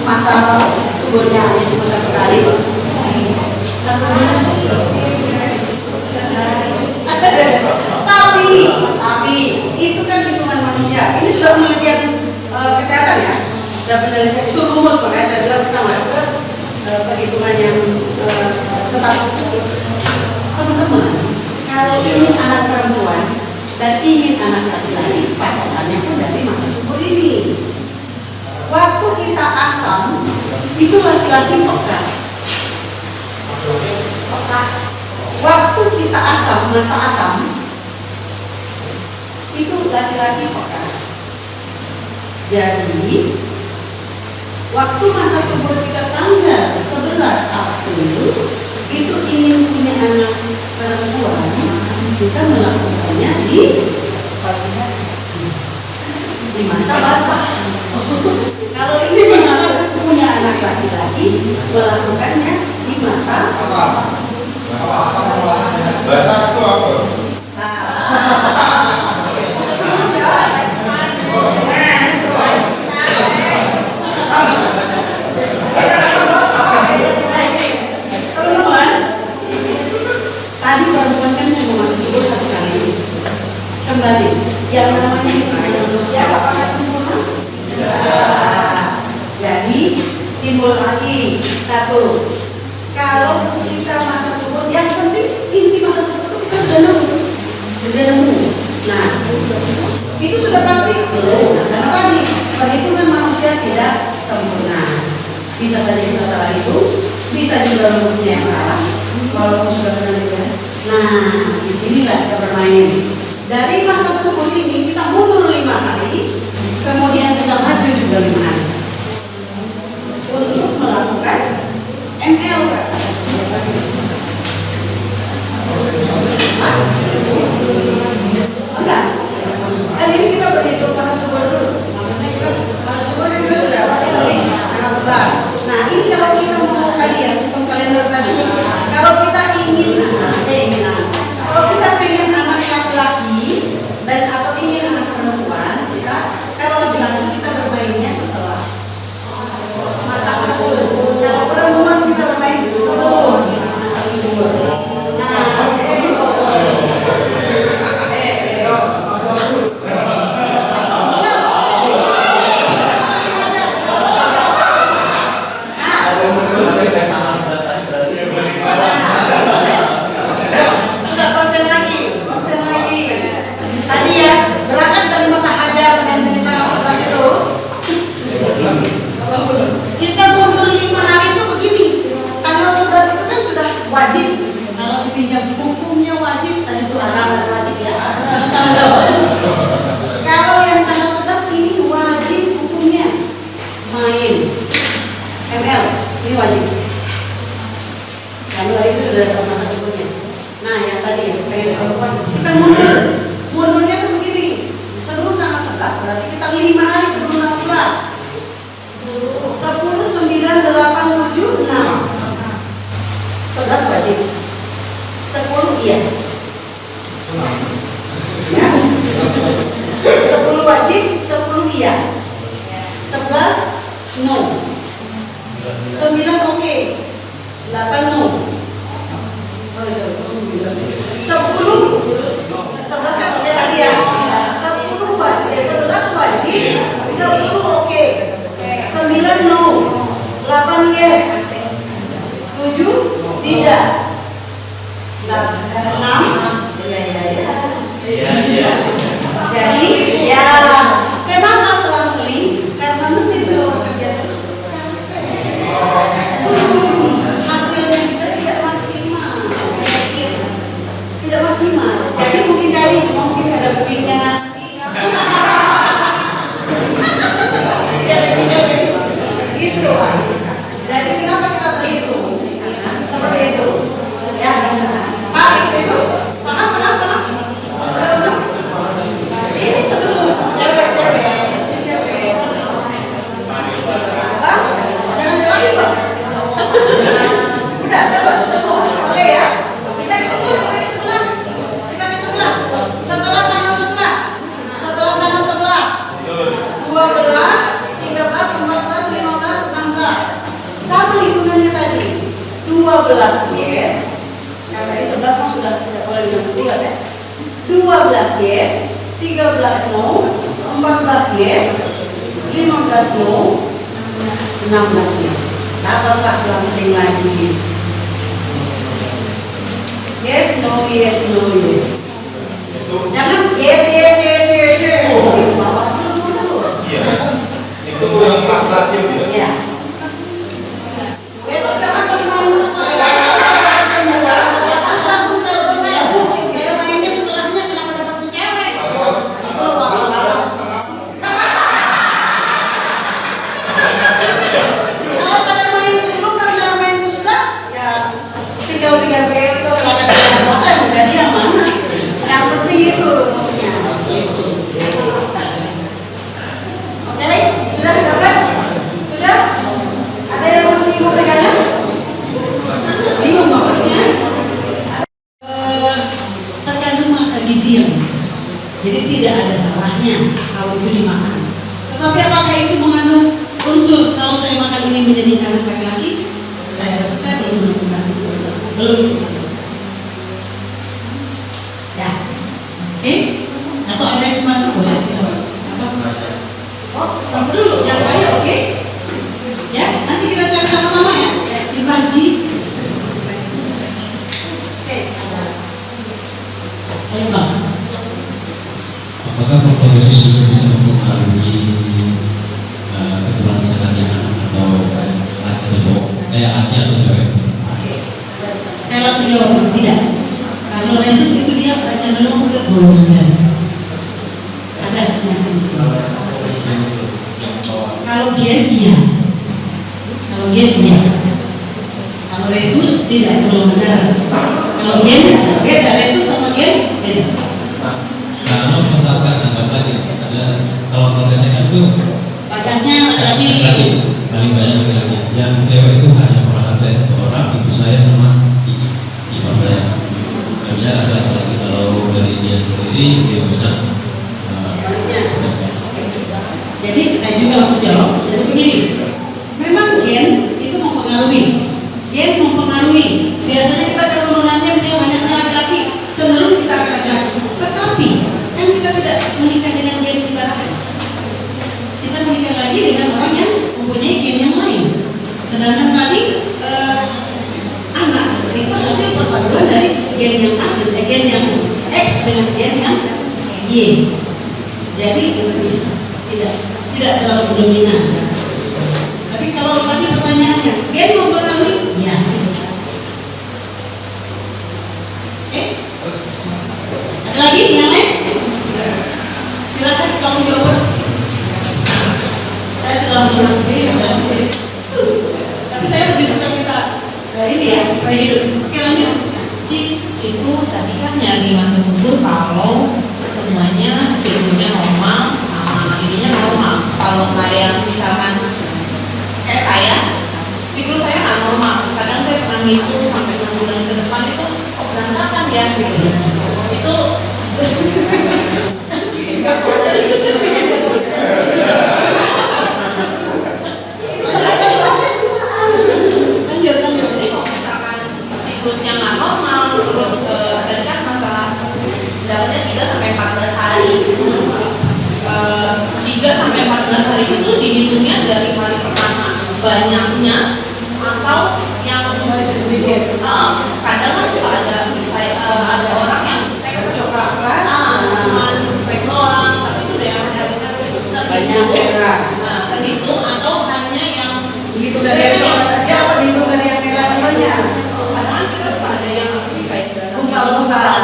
masa suburnya hanya cuma 1 kali. 1 bulan. Tapi itu kan hitungan manusia. Ini sudah penelitian kesehatan ya. Sudah penelitian itu rumus, makanya saya bilang kita masuk ke perhitungan yang tetap. Teman-teman, kalau ingin anak perempuan dan ingin anak laki-laki, patokannya pun dari masa subur ini. Waktu kita asam, itu laki-laki peka. Waktu kita asam, masa asam, itu laki-laki peka. Jadi, waktu masa subur kita tanggal 11 April, itu ingin punya anak perempuan, kita melakukannya di masa basah. Kalau ingin punya anak laki-laki, melakukannya di masa Basah itu apa? Teman-teman, tadi perempuan kan cuma masuk subur 1 kali. Kembali, yang namanya hitungan manusia apakah sempurna? Jadi timbul lagi 1. Kalau kita masa subur, yang penting inti masa subur itu kita sudah nemu. Nah, itu sudah pasti. Karena tadi perhitungan manusia manusia tidak sempurna. Bisa saja kita salah itu, bisa juga rumusnya yang salah. Walaupun sudah pernah juga. Nah, disinilah kita bermain. Dari masa subuh ini kita mundur 5 hari, kemudian kita maju juga 5 hari untuk melakukan ML. Enggak. Kan ini kita berhitung masa subuh dulu. Maksudnya kita masa subuh ini kita sudah apa tadi? Tanggal 11. Nah, ini kalau kita mau tadi ya sistem kalender tadi. Kalau kita ingin kalau kita pengen anak laki-laki dan atau ingin anak perempuan, kita kalau laki-laki kita bermainnya setelah masa subur. Kalau perempuan kita bermain sebelum masa subur. Wajib, kalau dipinjam hukumnya wajib, tadi itu haram dan wajib ya. Kalau yang tanggal 11 ini wajib hukumnya main ML, ini wajib. Januari itu sudah dapat masa sebelumnya. Nah yang tadi ya, pengen perempuan, kita mundur. Mundurnya tuh begini, sebelum tanggal 11 berarti kita 5 hari sebelum tanggal 11. 10, 9, 8, 7, 6. 11 wajib, 10 iya. Ya. 10 wajib, 10 iya. 11 no. 9 oke. 8 no. 11 kan oke tadi ya. 10 wajib, 11 wajib, 10 oke. 9 no. 8 yes. 7 tidak. 6 iya. Jadi ya kenapa selang-seling? Karena mesin kalau bekerja terus hasilnya kita tidak maksimal. Jadi mungkin jadi mungkin ada buktinya. Gitu. Jadi kenapa kita berhitung? Seperti itu, ya. Pak, itu paham? Ini sebelum cewek. Bang, jangan lagi bang. Udah, oke ya. Kita di sebelah. Setelah tanggal 11. 12, 13, 14, 15, 16. Sama hitungannya tadi. 12 yes, yang tadi 11 kan sudah tidak boleh dibuat ya. 12 yes, 13 no, 14 yes, 15 no, 16 yes. Apakah selang-seling lagi? Yes no. Jangan yes. Bawah dulu. Iya. Itu yang terakhir ya. Ya. Besok jangan pas main jadi tidak ada salahnya kalau itu dimakan. Tetapi apakah itu mengandung unsur kalau saya makan ini menjadi anak laki-laki? Saya rasa saya belum menemukan itu. Belum bisa. Ya. Atau ada yang membantu boleh silakan. Oh, kamu dulu. Yang tadi oke? Ya, nanti kita cari sama-sama ya. Dibagi. Oke. Ayo bang. Apakah faktor resiko bisa mempengaruhi kayak hati atau cewek? Saya langsung jawab, tidak. Kalau resus itu dia cenderung ke golongan darah. Ada penyakit di sini. Kalau gen iya. Kalau gen iya. Kalau resus tidak golongan darah. Kalau gen beda, resus sama gen beda. Kalau misalkan anggap lagi ada kalau progresnya kan itu Banyaknya lagi paling banyak laki-laki. Yang cewek itu hanya ponakan saya satu orang, ibu saya sama ibu saya. Sebenarnya ada laki-laki kalau dari dia sendiri dia punya Jadi saya juga langsung jawab. Jadi begini, memang gen itu mempengaruhi. Gen mempengaruhi. Biasanya kita keturunannya misalnya banyaknya laki-laki, cenderung kita akan laki-laki. Tetapi kan kita tidak menikah dengan gen kita lain. Kita menikah lagi dengan orang yang mempunyai gen yang lain. Sedangkan tadi anak itu hasil perpaduan dari gen yang A dan gen yang X dengan gen yang Y. Jadi itu bisa tidak terlalu dominan. Tapi kalau tadi pertanyaannya, gen mempengaruhi? Ya. Ada lagi yang lain? Silakan kamu jawab. Saya sudah langsung masuk dalam sini. Tapi saya lebih suka kita ini ya, supaya hidup. Oke, lanjut. Itu tadi kan yang dimaksud ukur kalau semuanya siklusnya normal sama ininya normal. Kalau kayak misalkan kayak saya, siklus saya nggak normal. Kadang saya pernah ngitung sampai 6 bulan ke depan itu berantakan ya gitu. Itu Lanjut. jadi kalau misalkan siklusnya nggak normal, terus dan kan masalah dapatnya 3 sampai 14 hari. 3 sampai 14 hari itu dihitungnya dari hari pertama banyaknya atau yang Sedikit. kadang kan juga ada orang yang Coklat. cuma fake doang, tapi itu udah yang itu sudah Banyak merah. kehitung atau hanya yang Begitu dari yang coklat aja apa dihitung dari yang merah banyak? kadang kita suka ada yang kayak Gumpal-gumpal.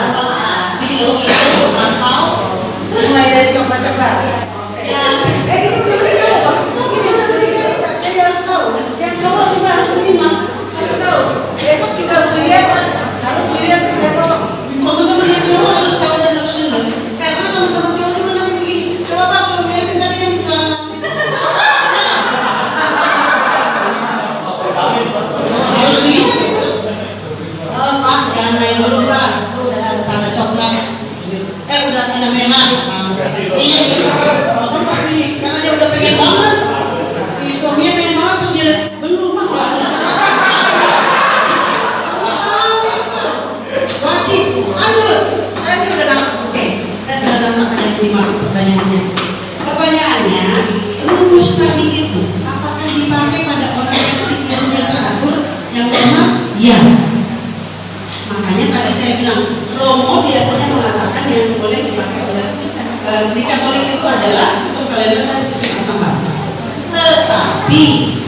dihitung itu atau Mulai dari coklat-coklat. ya Gitu loh. Jadi harus tahu. Yang cowok juga harus menyimak. Harus tahu. Besok juga harus lihat. Saya tolong. Teman-teman yang cowok harus tahu dan harus dengar. Karena teman-teman cowok dulu nanti begini. Coba Pak, kalau melihat tadi yang celana harus dilihat itu. Pak, jangan main dulu Pak. Sudah ada tanda coklat. Udah tanda merah. Iya. Kalau pasti karena dia udah pengen banget. Si suaminya pengen banget terus dia lihat belum mah. Wajib. Lanjut. Saya sih udah nangkep. Oke. Saya sudah nangkep yang dimaksud pertanyaannya. Pertanyaannya, rumus tadi itu apakah dipakai pada orang yang siklusnya teratur yang normal? Iya. Makanya tadi saya bilang Romo biasanya mengatakan yang boleh dipakai oleh di Katolik itu adalah sistem kalender dan sistem asam basa. Tetapi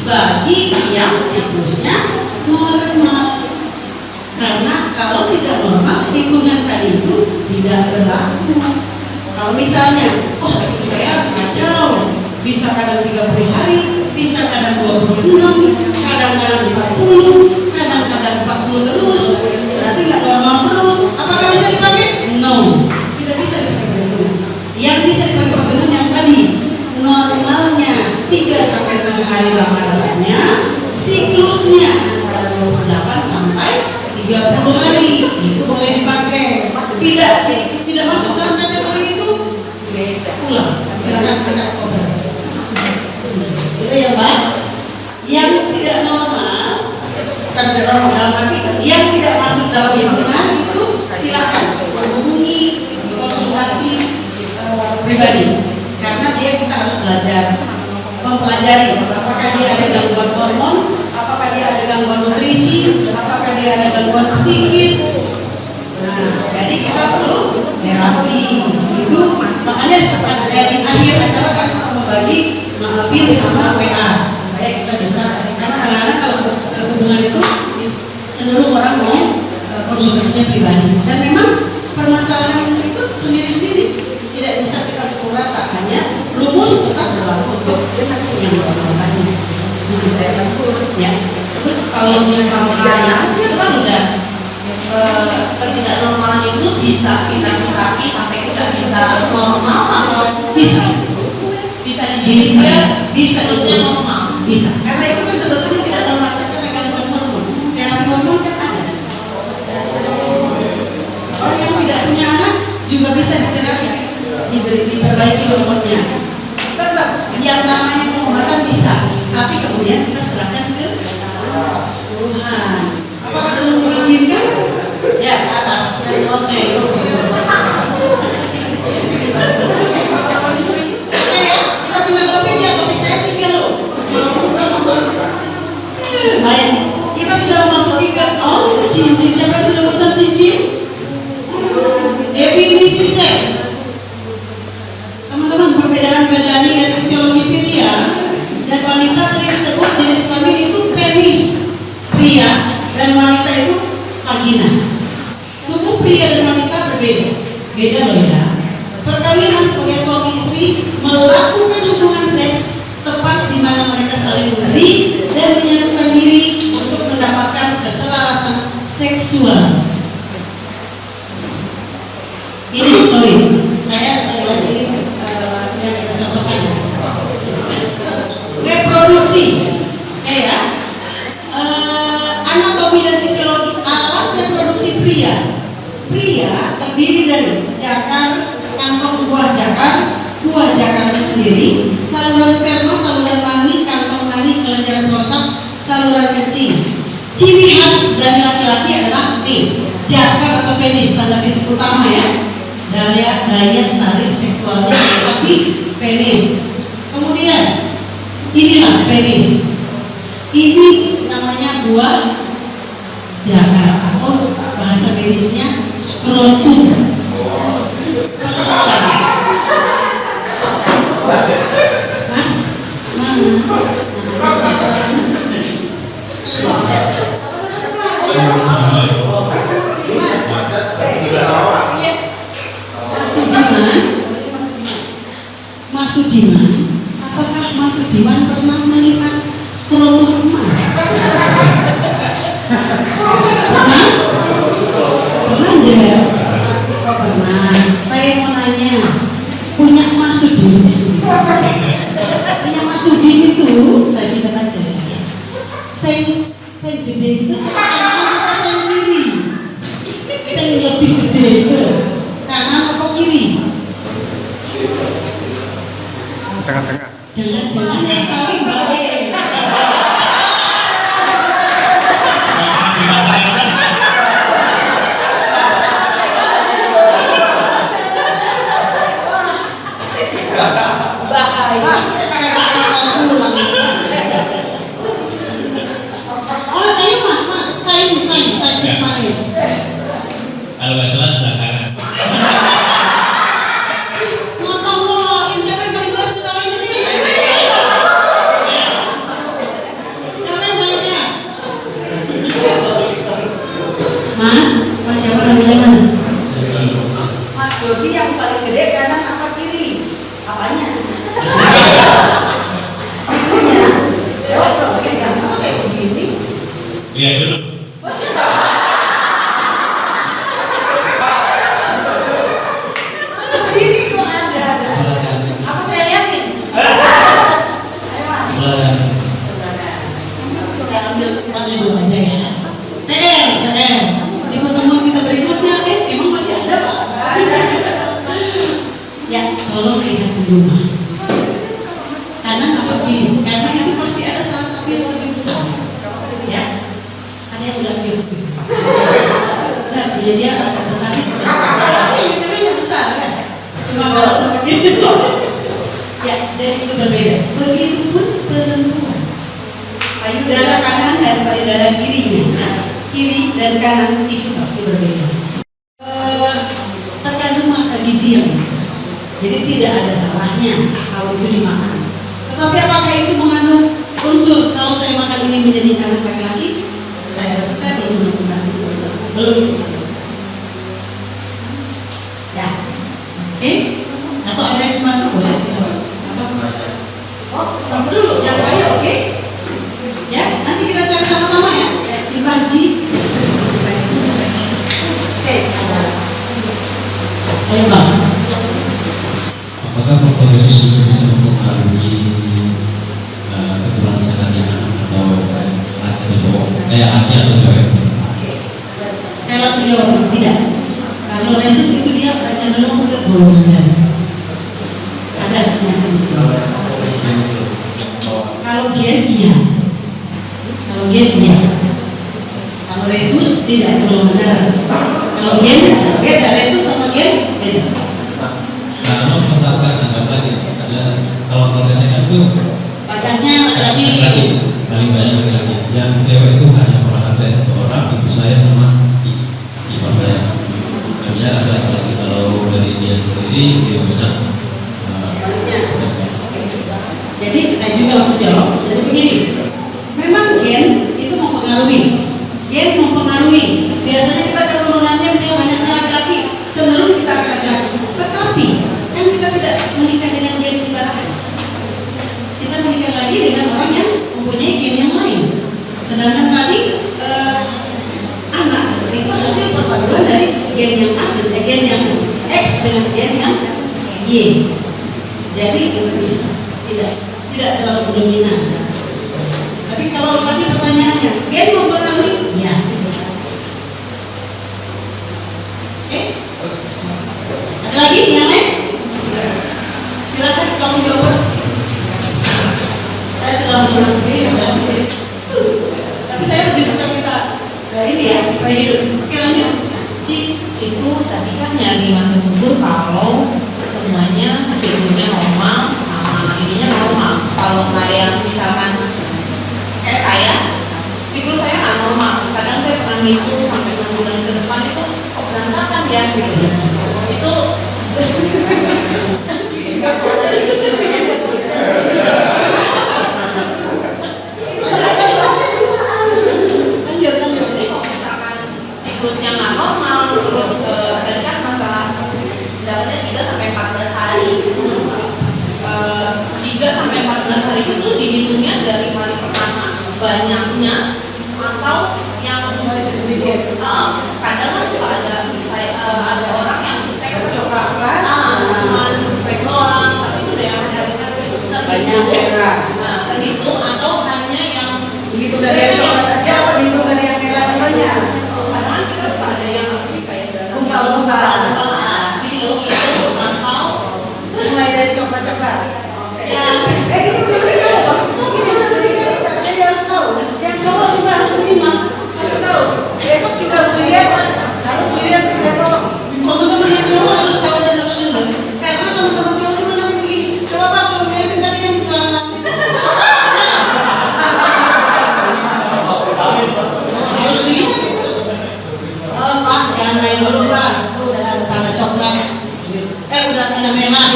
bagi yang siklusnya normal, karena kalau tidak normal hitungan tadi itu tidak berlaku. Kalau misalnya, siklus saya kacau, bisa kadang 30 hari, bisa kadang 26, kadang-kadang 40, kadang-kadang 40 terus, berarti nggak normal terus. Apakah bisa dipakai? No, tidak bisa dipakai perhitungan. Yang bisa dipakai perhitungan yang tadi, normalnya 3 sampai 6 hari lama-lamanya, siklusnya antara 28 sampai 30 hari, itu boleh dipakai. Tidak masuk dalam kategori itu, pulang. Silakan kita coba. Itu ya Pak. Yang tidak normal, bukan tidak normal dalam arti yang tidak masuk dalam hitungan itu silakan menghubungi konsultasi pribadi, karena kita harus belajar mempelajari apakah dia ada gangguan hormon, apakah dia ada gangguan nutrisi, apakah dia ada gangguan psikis. Nah, jadi kita perlu terapi itu. Makanya di akhir acara saya suka membagi pin sama WA supaya kita bisa, karena kadang-kadang kalau maksudnya pribadi. Dan memang permasalahan itu sendiri-sendiri tidak bisa kita pukul rata, hanya rumus tetap berlaku untuk yang bermasalahnya. Setuju saya betul ya. Terus kalau misalnya itu kan udah ketidaknormalan itu bisa kita sikapi sampai kita bisa normal atau Bisa, maksudnya normal. bisa. Karena itu kan sebetulnya tidak normal, karena gangguan hormon. Terapi hormon kan ada. Orang yang tidak punya anak juga bisa diterapi, diperbaiki hormonnya. Tetap yang namanya pengobatan bisa, tapi kemudian kita serahkan ke Tuhan. Apakah Tuhan mengizinkan? Ya, ke atas. Oke. Kita punya topik ya, topik saya 3 loh. Baik, kita sudah memasuki ke cincin. Siapa yang sudah pesan cincin? Definisi seks. Teman-teman, perbedaan badani dan fisiologi pria dan wanita sering disebut jenis kelamin itu penis pria dan wanita itu vagina. Tubuh pria dan wanita beda loh ya. Perkawinan sebagai suami istri melakukan hubungan seks tepat di mana mereka saling memberi dan menyatukan diri untuk mendapatkan keselarasan seksual. Ini sorry, saya ini yang kita contohkan. Reproduksi, ya. Anatomi dan fisiologi alat reproduksi pria. Pria terdiri dari jakar, kantong buah jakarnya sendiri, saluran sperma, saluran mani, kantong mani, kelenjar prostat, saluran kencing. Ciri khas dari laki-laki adalah jakar atau penis, tanda fisik utama ya. Daya tarik seksualnya tapi penis. Kemudian inilah penis. Ini namanya buah jakar atau bahasa medisnya skrotum. Mas, Mas Sudiman, apakah Mas Sudiman pernah melihat skrotum emas? Pernah enggak? Pernah. Saya mau nanya, punya Mas Sudiman? Punya Mas Sudi itu, saya singkat aja. Saya gede itu saya kiri. Saya lebih gede itu kanan apa kiri? Tengah-tengah. Jangan-jangan yang tahu Mbak E. Kalau nggak salah sebelah kanan. Mas siapa namanya Mas? Mas Dodi yang paling gede kanan apa kiri? Apanya? Itunya. Jawab dong, masa saya begini? Lihat dulu. Begini kok ada. Apa saya liatin? Ayo Mas. Saya ambil semuanya dulu saja ya. Di pertemuan kita berikutnya, emang masih ada Pak? Ya, tolong lihat di rumah. Kanan apa kiri? Karena itu pasti ada salah satu yang lebih besar. Ya, ada yang lebih nah, dia agak besar. Ini yang besar kan? Cuma kalau seperti itu. Ya, jadi itu berbeda. Begitupun perempuan. Payudara kanan dan payudara kirinya. Nah, kiri dan kanan itu pasti berbeda. Terkandung maka gizi yang bagus. Jadi tidak ada salahnya kalau itu dimakan. Tetapi apakah itu mengandung unsur kalau saya makan ini menjadi anak laki-laki? Saya rasa saya belum menemukan itu. Belum bisa. kayak laki atau cewek? Saya langsung jawab, tidak. Kalau resus itu dia cenderung ke golongan darah. Ada ternyata di sini. Kalau gen iya. Kalau gen iya. Kalau resus tidak golongan darah. Kalau gen beda, resus sama gen beda. Kalau misalkan anggap lagi ada kalau prosesnya kan itu Banyaknya laki-laki. paling banyak laki-laki. Yang cewek itu hanya ponakan saya satu orang, ibu saya sama ipar saya. Artinya ada laki-laki. Kalau dari dia sendiri dia punya Jadi saya juga langsung jawab. Jadi begini, memang gen itu mempengaruhi. Gen mempengaruhi. Biasanya kita keturunannya misalnya banyaknya laki-laki, cenderung kita ke laki-laki. Tetapi kan kita tidak menikah dengan gen kita lain. Kita menikah lagi dengan orang yang mempunyai gen yang lain. Sedangkan tadi anak itu hasil perpaduan dari gen yang A dan gen yang X dengan gen yang Y. Jadi itu bisa tidak terlalu dominan. Tapi kalau tadi pertanyaannya, gen mempengaruhi? Ya. Ada lagi yang lain? Silakan kamu jawab. Saya sudah langsung masuk ini dalam sini. Tapi saya lebih suka kita ini ya, supaya hidup. Oke, lanjut. Itu tadi kan nyari masa subur kalau semuanya siklusnya normal sama ininya normal. Kalau kayak misalkan kayak saya, siklus saya nggak normal. Kadang saya pernah ngitung sampai 6 bulan ke depan itu berantakan ya gitu. Itu jadi kalau misalkan siklusnya nggak normal, terus dan kan masalah dapatnya 3 sampai 14 hari. 3 sampai 14 hari itu dihitungnya dari kali pertama banyaknya atau yang sedikit. kadang kan juga ada orang yang Coba cuma fake doang, tapi itu udah yang itu sudah banyak merah. nah kehitung atau hanya yang Begitu dari yang coklat aja, apa dihitung dari yang merah banyak? karena kita suka ada yang kayak Gumpal-gumpal. dihitung itu atau Mulai dari coklat-coklat. ya Ini dia harus tahu. Yang cowok juga harus menyimak, harus tahu. Besok juga harus lihat, saya tolong. Teman-teman yang cowok harus tahu dan harus dengar. Karena teman-teman cowok dulu nanti begini. Coba Pak, kalau lihat tadi yang celana harus dilihat itu. Pak, jangan main dulu Pak. Sudah ada tanda coklat. Udah tanda merah.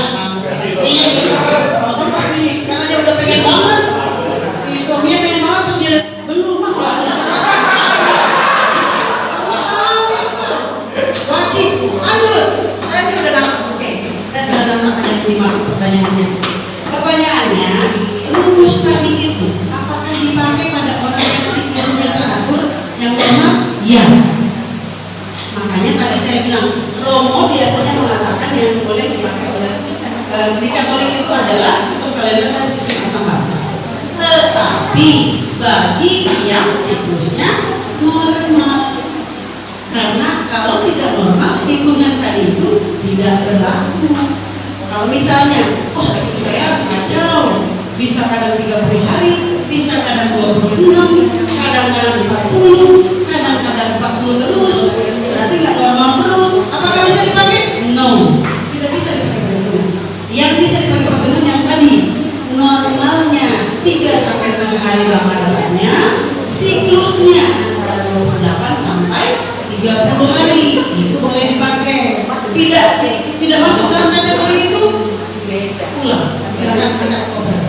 Iya, kalau pasti karena dia udah pengen banget. Si suaminya pengen banget terus dia lihat belum mah. Wajib, lanjut. Saya sih udah nangkep. Oke, saya sudah nangkep yang dimaksud pertanyaannya. Pertanyaannya, rumus tadi itu apakah dipakai pada orang yang siklusnya teratur yang normal? Iya. Makanya tadi saya bilang Romo biasanya mengatakan yang boleh dipakai oleh di Katolik itu adalah sistem kalender dan sistem asam-asam. Tetapi bagi yang siklusnya normal, karena kalau tidak normal hitungan tadi itu tidak berlaku. Kalau misalnya, siklus saya kacau, bisa kadang 30 hari, bisa kadang 26, kadang-kadang 40, kadang-kadang 40 terus, berarti nggak normal terus. Apakah bisa dipakai? No, tidak bisa dipakai perhitungan. Yang bisa dipakai perhitungan yang tadi, normalnya 3 sampai 6 hari lama-lamanya, siklusnya antara 28 sampai 30 hari, itu boleh dipakai. Tidak masuk dalam kategori itu, pulang. Silakan tidak cover.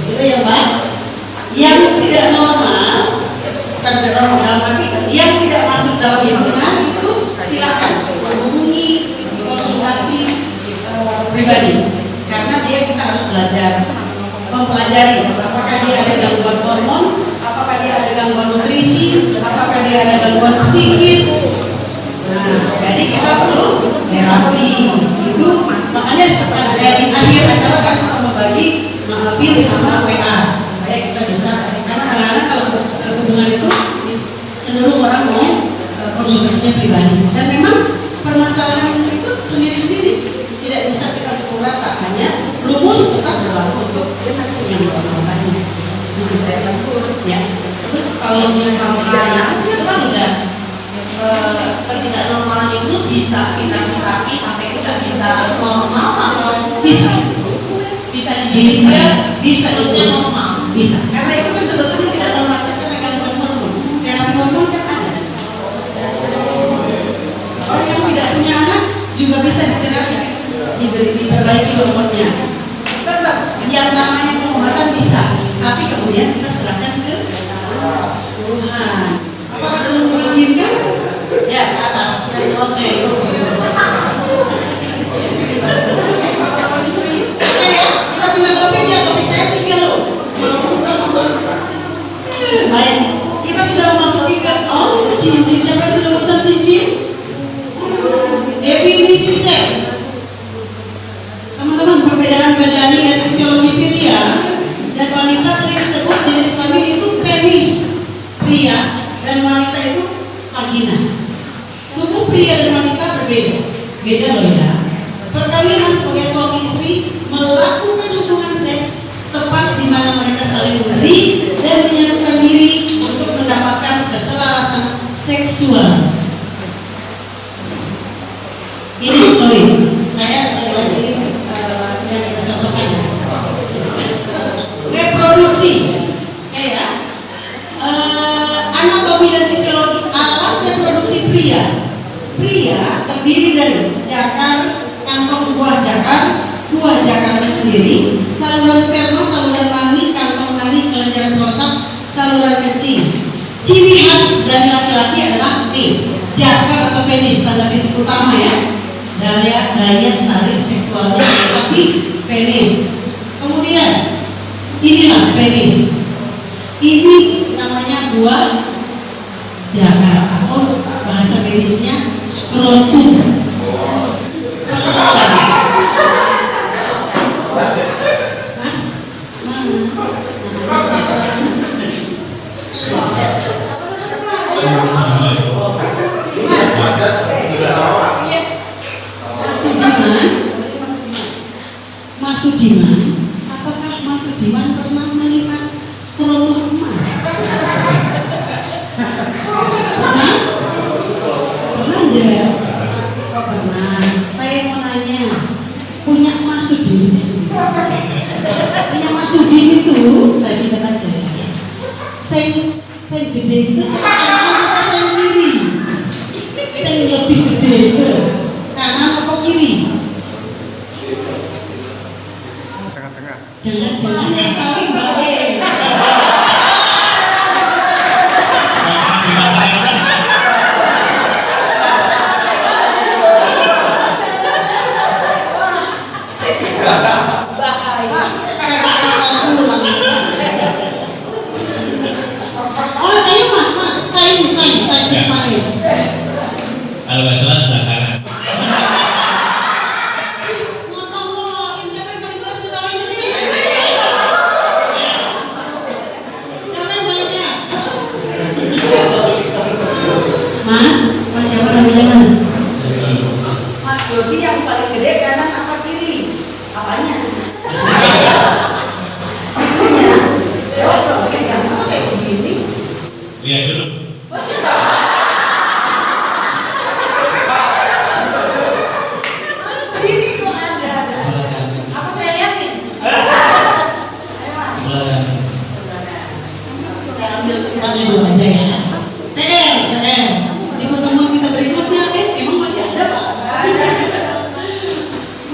Itu ya Pak. Yang tidak normal, bukan tidak normal dalam arti yang tidak masuk dalam hitungan itu silakan menghubungi konsultasi pribadi, karena kita harus belajar mempelajari apakah dia ada gangguan hormon, apakah dia ada gangguan nutrisi, apakah dia ada gangguan psikis. Nah, jadi kita perlu terapi itu. Makanya di akhir acara saya suka membagi pin sama WA supaya kita bisa, karena kadang-kadang kalau kandungan itu cenderung orang mau konsultasinya pribadi. Dan memang permasalahan itu sendiri-sendiri tidak bisa kita pukul rata, hanya rumus tetap berlaku untuk yang bermasalahnya. Setuju saya tentu ya. Terus kalau misalnya itu kan udah ketidaknormalan itu bisa kita sikapi sampai kita bisa normal atau Bisa maksudnya normal. bisa. Karena itu kan sebetulnya tidak normal, kita gangguan hormon. Terapi hormon kan ada. Orang yang tidak punya anak juga bisa diterapi, diperbaiki hormonnya. Tetap yang namanya pengobatan bisa, tapi kemudian kita serahkan ke Tuhan. Apakah Tuhan mengizinkan? Ya, ke atas. Oke. Kita pindah topik ya, topik saya 3 loh. Baik, kita sudah memasuki ke cincin. Siapa yang sudah pesan cincin? Definisi seks. Teman-teman, perbedaan badani dan fisiologi pria dan wanita sering disebut jenis kelamin itu penis pria dan wanita itu vagina. Tubuh pria dan wanita beda loh ya. Perkawinan sebagai suami istri melakukan hubungan seks tepat di mana mereka saling memberi dan menyatukan diri untuk mendapatkan keselarasan seksual. Ini sorry, saya ini yang kita contohkan. Reproduksi, ya. Anatomi dan fisiologi alat reproduksi pria. Pria terdiri dari jakar, kantong buah jakarnya sendiri, saluran sperma, saluran mani, kantong mani, kelenjar prostat, saluran kencing. Ciri khas dari laki-laki adalah jakar atau penis, tanda fisik utama ya. Daya tarik seksualnya tapi penis. Kemudian inilah penis. Ini namanya buah jakar atau bahasa medisnya skrotum. Mas, Mas Sudiman, apakah Mas Sudiman pernah melihat skrotum emas? Pernah? Pernah ya? Oh, pernah. Saya mau nanya, punya Mas Sudiman? Punya Mas Sudiman itu, saya singkat aja ya. Saya gede itu saya kiri. Saya lebih gede itu kanan apa kiri? Tengah-tengah. Jangan-jangan yang tahu Mbak E. Kalau nggak salah sebelah kanan. Mas siapa namanya Mas? Mas Yogi yang paling gede kanan apa kiri? Apanya? Itunya. Jawab dong, ya masa saya begini? Lihat dulu. Ini kok ada. Apa saya liatin? Ayo Mas. Saya ambil simpatnya dulu saja ya. Di pertemuan kita berikutnya, emang masih ada Pak?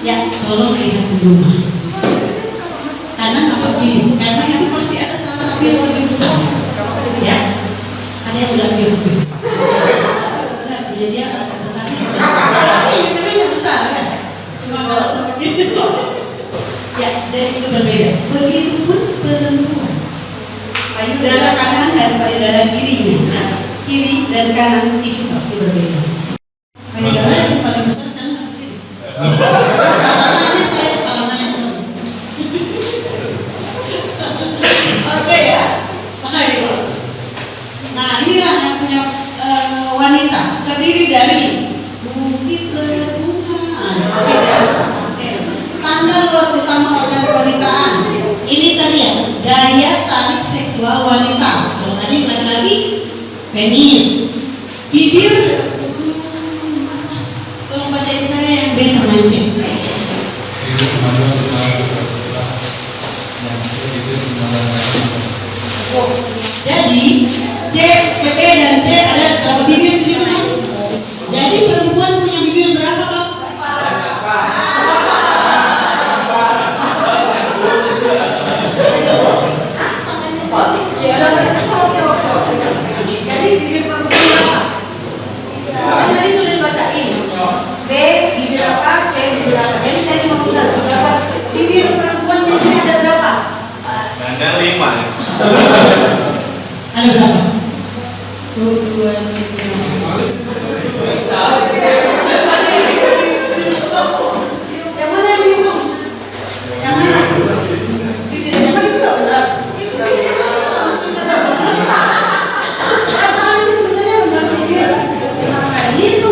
Ya, tolong lihat di rumah. Kanan apa kiri? Karena itu pasti ada salah satu yang lebih besar. Ya, ada yang udah lebih. Nah, dia agak besar. Ini yang besar kan? Cuma kalau sama gitu. Ya, jadi itu berbeda. Begitupun perempuan. Payudara kanan dan payudara kirinya. Nah, kiri dan kanan itu pasti berbeda. Payudara yang paling besar kanan atau kiri? Makanya saya salah nanya Nah inilah yang punya wanita, terdiri dari bukit berbunga. Tanda luar utama organ kewanitaan. Ini tadi ya, daya tarik seksual wanita. Kalau tadi lagi-lagi penis, bibir. Tolong bacain saya yang B sama C. Jadi C, B dan C ada berapa bibir di situ mas? Jadi perempuan punya bibir berapa kak? Jadi bibir perempuan berapa? Tadi sudah dibacain. B bibir apa? C bibir apa? Jadi saya cuma bilang berapa bibir perempuan ini ada berapa? Ada 5. Ada berapa? 2, 3. Yang mana yang bingung? Yang mana? Bibir memang itu nggak benar. Itu tulisannya benar. Perasaan itu tulisannya benar bibir. Kenapa itu?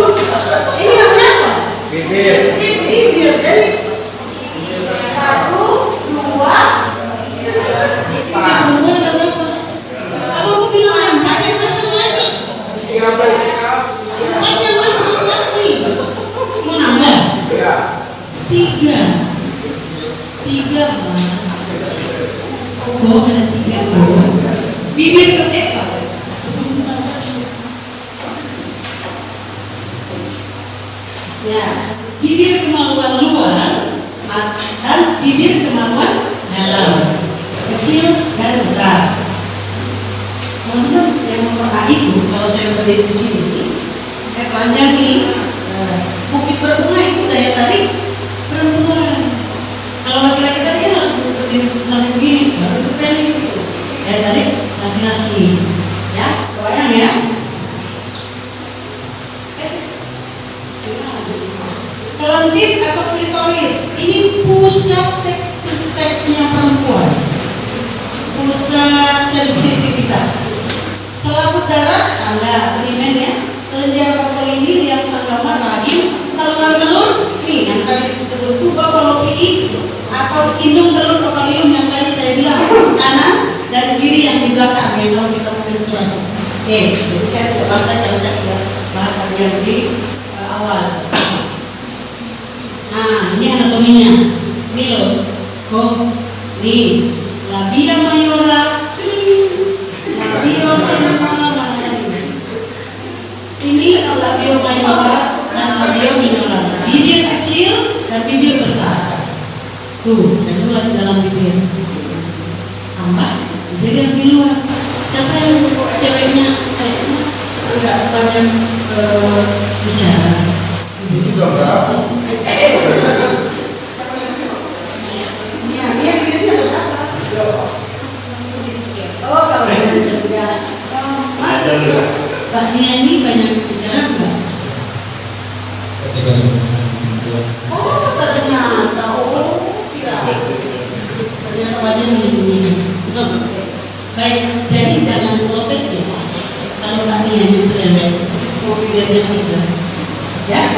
Ini namanya apa? Bibir. Bibir. Jadi 1, 2. Bibir perempuan ada berapa? Abang bilang yang pakai mana satu lagi? Yang mana satu lagi? Mau nambah? 3 mas. Oh ada 3. Bibir ke ya, bibir kemaluan luar dan bibir kemaluan dalam, kecil dan besar. Teman-teman yang memperhatikan itu, kalau saya berdiri di sini, telanjang nih, bukit berbunga itu daya tarik perempuan. Kalau laki-laki tadi kan harus berdiri sampai begini, baru itu penis itu. Daya tarik laki-laki, ya, kebayang ya? Kelentip atau klitoris, ini pusat seksnya perempuan, pusat sensitivitas. Selaput darah, tanda himen ya, kelenjar Bartolini, liang sanggama, rahim, saluran telur, nih yang tadi disebut tuba falopii atau indung telur ovarium yang tadi saya bilang, kanan dan kiri yang di belakang yang kalau kita menstruasi. Oke, jadi saya tidak baca kalau saya sudah bahas yang di awal. Nah, ini anatominya. Ini loh, kok, nih, labia mayora, labio minora, ini labio mayora dan labio minora. Bibir kecil dan bibir besar. Tuh, ada 2 di dalam bibir. Tambah bibir yang di luar. Siapa yang ceweknya kayaknya enggak banyak bicara? Ini juga berapa? Dia bibirnya ada berapa? Oh, kalau ya. Mbak Nia ini banyak bicara enggak? Oh, ternyata. Oh, kira. Ternyata wajah ini. Baik, jadi jangan protes ya. Kalau Mbak Nia yang cerewet, mau bibirnya 3. Ya.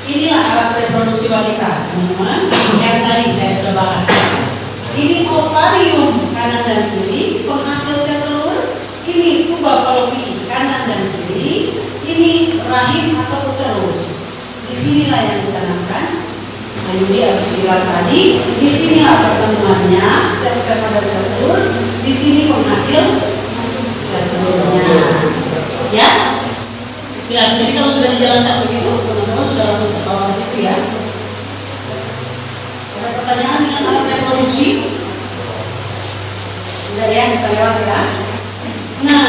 Inilah alat reproduksi wanita, teman-teman. Yang tadi saya sudah bahas. Ini ovarium kanan dan kiri, penghasil sel telur. Ini tuba falopii kanan dan kiri. Ini rahim atau uterus. Disinilah yang ditanamkan. Nah, ini harus bilang tadi. Disinilah pertemuannya sel sperma dan sel telur. Di sini penghasil sel telurnya. Ya. Jelas, jadi kalau sudah dijelaskan begitu, teman-teman sudah langsung terbawa ke situ ya. Ada pertanyaan dengan alat reproduksi? Sudah ya, kita lewat ya. Nah,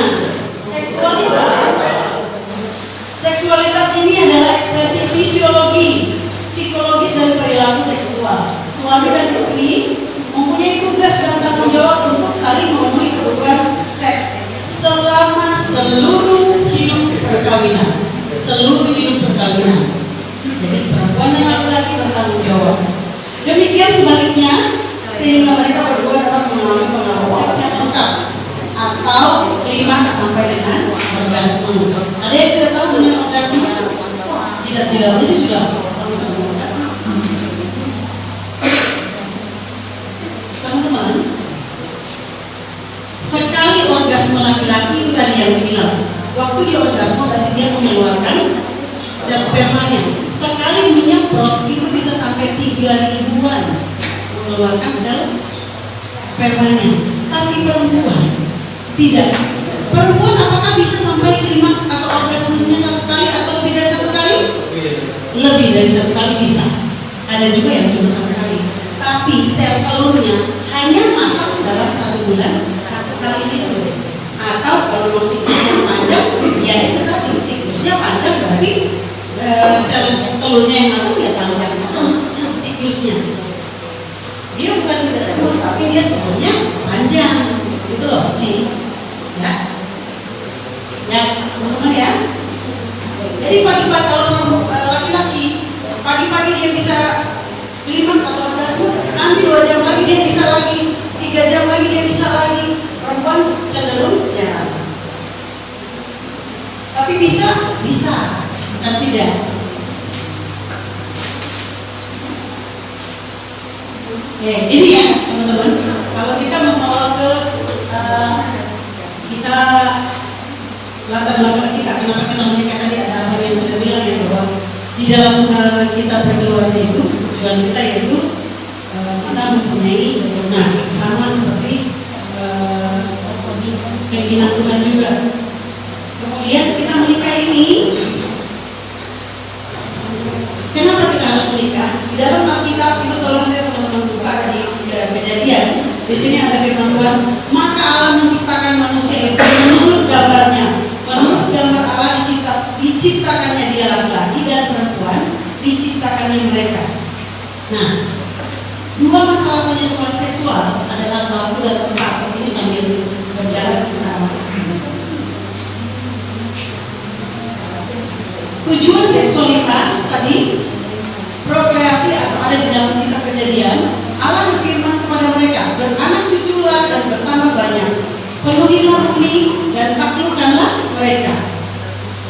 seksualitas ini adalah ekspresi fisiologi, psikologis dan perilaku seksual. Suami dan istri mempunyai tugas dan tanggung jawab untuk saling memenuhi kebutuhan seks selama seluruh hidup perkawinan. Jadi perempuan dan laki-laki bertanggung jawab. Demikian sebaliknya, sehingga mereka berdua dapat mengalami pengalaman seks orgasme. Ada yang tidak tahu dengan orgasme? Tidak sih sudah. Teman-teman, sekali orgasme laki-laki itu tadi yang dibilang, waktu dia orgasme berarti dia mengeluarkan sel spermanya. Sekali menyemprot itu bisa sampai 3.000-an mengeluarkan sel spermanya. Tapi perempuan tidak. Perempuan apakah bisa sampai klimaks atau orgasmenya satu kali atau lebih dari satu kali? Lebih dari satu kali bisa. Ada juga yang cuma satu kali. Tapi sel telurnya hanya matang dalam 1 bulan satu kali itu. Atau kalau mau siklusnya panjang, ya itu tadi siklusnya panjang berarti sel telurnya yang matang ya panjang siklusnya. Dia bukan tidak sembuh, tapi dia sebenarnya panjang. Itu loh, Ci. Ya, teman-teman ya. Jadi pagi-pagi kalau laki-laki, pagi-pagi dia bisa 5 satu orgasme, nanti 2 jam lagi dia bisa lagi, 3 jam lagi dia bisa lagi. Perempuan cenderung ya. Tapi bisa, dan tidak. Ini ya teman-teman, kalau kita membawa ke kita latar belakang kita, kenapa kita menikah tadi ada apa yang sudah bilang ya, bahwa di dalam kita berkeluarga itu tujuan kita yaitu kita mempunyai keturunan sama seperti keinginan Tuhan juga. Kemudian kita menikah ini, kenapa kita harus menikah? Di dalam Alkitab itu tolong lihat teman-teman buka di Kejadian. Di sini ada firman Tuhan, maka Allah menciptakan manusia itu menurut gambarnya. Menurut gambar Allah diciptakannya dia laki-laki dan perempuan, diciptakannya mereka. Nah, 2 masalah penyesuaian seksual adalah waktu dan tempat. Ini sambil berjalan kita. Tujuan seksualitas tadi prokreasi atau ada di dalam kitab Kejadian. Allah berfirman kepada mereka, beranak cuculah dan bertambah banyak, penuhilah bumi dan taklukkanlah mereka.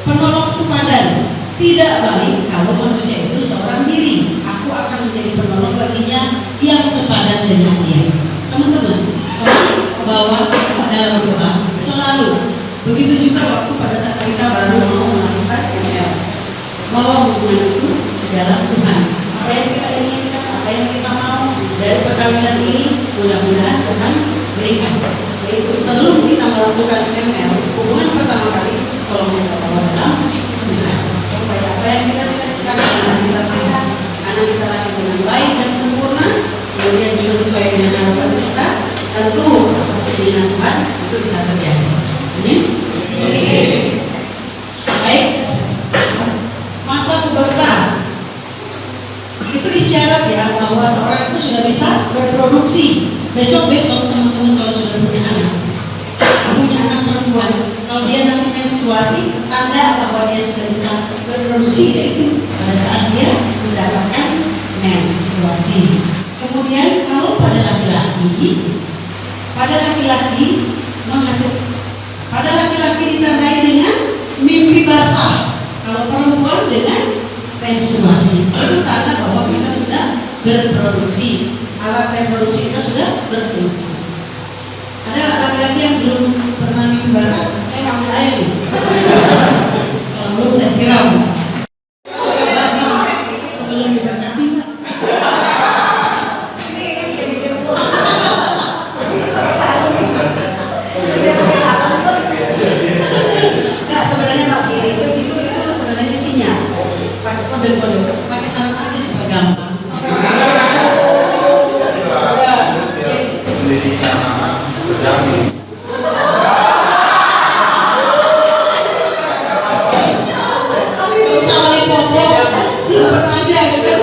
Penolong sepadan, tidak baik kalau manusia itu seorang diri. Aku akan menjadi penolong baginya yang sepadan dengan dia. Teman-teman, bahwa dalam doa selalu begitu juga waktu pada saat kita baru mau melakukan ML, bahwa hubungan itu adalah Tuhan. Apa yang kita inginkan, apa yang kita mau dari perkawinan ini, mudah-mudahan Tuhan berikan. Yaitu sebelum kita melakukan ML, hubungan pertama kali tolong kita bawa dalam Tuhan, supaya apa yang kita cita-citakan, anak kita sehat, anak kita lahir dengan baik dan sempurna, kemudian juga sesuai dengan harapan kita, tentu atas keinginan Tuhan itu bisa terjadi. Amin. Baik. Masa pubertas itu isyarat ya bahwa seorang itu sudah bisa berproduksi. Besok-besok teman-teman kalau sudah punya anak perempuan, kalau dia nanti menstruasi, tanda bahwa dia sudah bisa berproduksi yaitu pada saat dia mendapatkan menstruasi. Kemudian kalau pada laki-laki ditandai dengan mimpi basah. Kalau perempuan dengan menstruasi, itu tanda bahwa kita sudah berproduksi. Alat reproduksi kita sudah berfungsi. Ada laki-laki yang belum pernah mimpi basah, saya ambil air nih. Kalau belum saya siram. Sebelum diberkati enggak? Enggak, sebenarnya Pak Kiri itu sebenarnya sinyal. Pakai kode-kode, pakai sarung aja supaya gampang. Pendidikan anak berjamin. Sama lipopo, simpen aja gitu.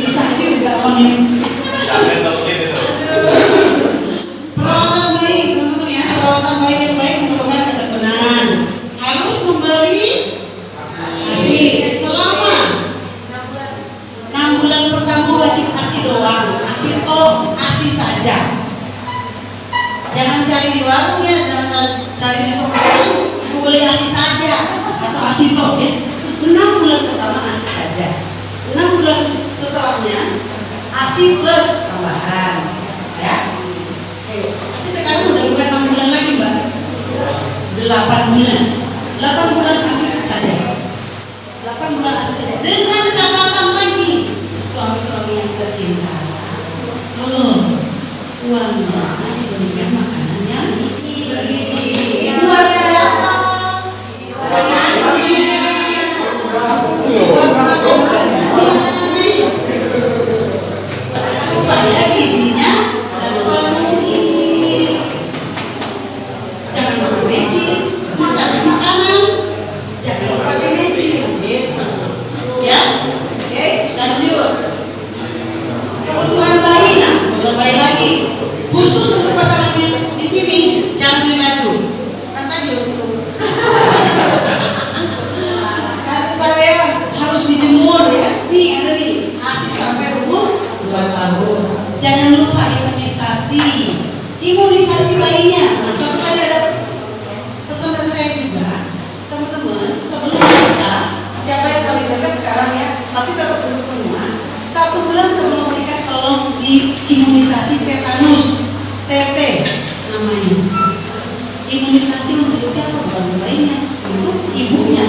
Bisa juga konin. Perawatan bayi, teman-teman ya, perawatan bayi yang baik memerlukan ketekunan. Harus memberi ASI selama 6 bulan pertama wajib ASI doang. ASI saja. Jangan cari di warung ya, jangan cari di toko susu, ibu boleh ASI saja atau ASI top ya. 6 bulan pertama ASI saja. 6 bulan setelahnya ASI plus tambahan, ya. Oke. Tapi sekarang udah bukan 6 bulan lagi, Mbak. 8 bulan. 8 bulan ASI saja. 8 bulan ASI saja. Dengan catatan lagi, suami-suami yang tercinta, tolong uangnya diberikan makanan yang bergizi. Buat siapa? Supaya gizinya terpenuhi. Jangan makan magic, makan makanan, jangan pakai magic. Ya, oke, lanjut. Kebutuhan bayi, nah, kebutuhan bayi lagi. Khusus untuk pasangan yang di sini, jangan beli baju. Kan tadi kasih saya harus dijemur ya. Nih ada nih, ASI sampai umur 2 tahun. Jangan lupa imunisasi. Imunisasi bayinya. Nah, satu kali ada pesan dari saya juga, teman-teman, sebelum kita, siapa yang paling dekat sekarang ya, tapi tetap untuk semua. 1 bulan sebelum menikah tolong diimunisasi tetanus, TT namanya. Imunisasi untuk siapa? Bukan bayinya, untuk ibunya.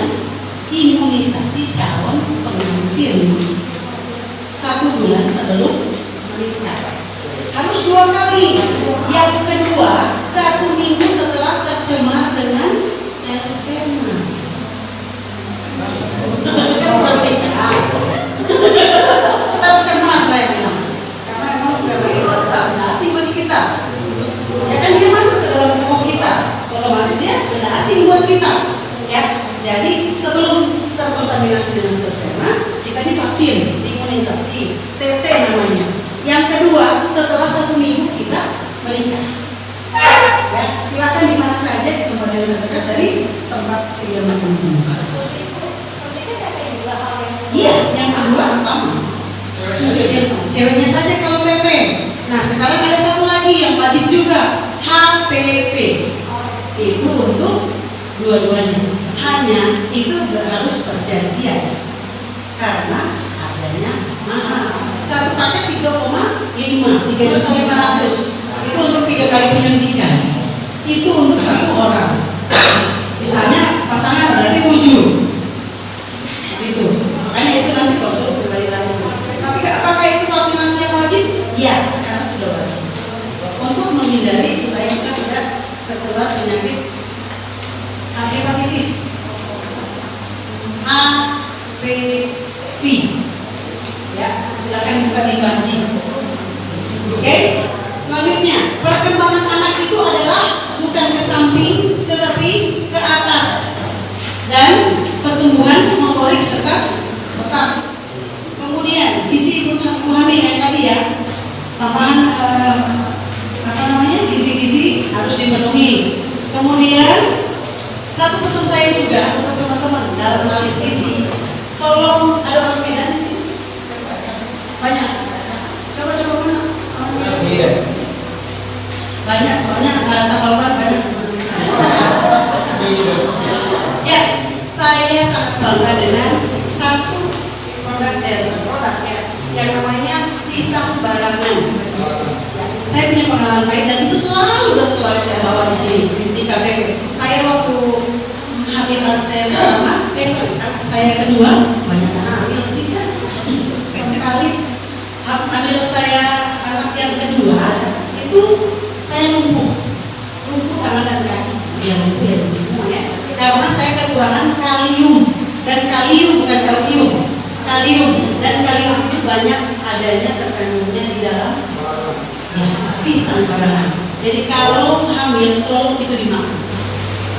Imunisasi calon pengantin 1 bulan sebelum menikah. Harus 2 kali. Yang kedua, 1 minggu setelah tercemar dengan sel sperma. Kan sudah menikah. Tercemar saya bilang. Karena memang sperma itu adalah benda asing bagi kita. Ya kan dia masuk ke dalam tubuh kita. Otomatis dia benda asing buat kita. Ya, jadi sebelum terkontaminasi dengan sel sperma, kita divaksin, imunisasi, TT namanya. Yang kedua, setelah 1 minggu kita menikah. Ya, silakan di mana saja di tempat yang terdekat dari tempat kediaman teman-teman. Iya, yang kedua sama. Ceweknya saja kalau PP. Nah, sekarang ada satu lagi yang wajib juga, HPV. Itu untuk dua-duanya. Hanya itu harus perjanjian karena harganya mahal. Satu paket 3,500. Itu untuk 3 kali penyuntikan. Itu untuk 1 orang. Misalnya pasangan berarti 7. Itu. Makanya itu nanti konsul kembali lagi. Tapi apakah itu vaksinasi yang wajib? Ya, sekarang sudah wajib. Untuk menghindari supaya kita tidak tertular penyakit hepatitis, HPV. Ya, silakan buka di banci. Oke. Selanjutnya, perkembangan anak itu adalah bukan ke samping, tetapi ke atas, dan pertumbuhan motorik serta otak. Kemudian gizi ibu hamil yang tadi ya, tambahan gizi-gizi harus dipenuhi. Kemudian satu pesan saya juga untuk teman-teman dalam hal gizi, tolong ada orang Medan di sini banyak. Coba mana? Iya. Banyak, soalnya tapal-tapal banyak. Ya, saya sangat bangga dengan satu produk ya, yang namanya pisang barangan. Saya punya pengalaman baik dan itu selalu saya bawa di sini di KBP. Saya waktu hamil anak saya pertama, saya kedua, banyak anak hamil sih kan. Kali hamil saya anak yang kedua itu saya lumpuh tangan dan kaki. Yang itu ya semua ya. Karena saya kekurangan kalium, dan kalium bukan kalsium. Kalium dan kalium itu banyak adanya terkandungnya di dalam pisang barangan. Jadi kalau hamil tolong itu dimakan.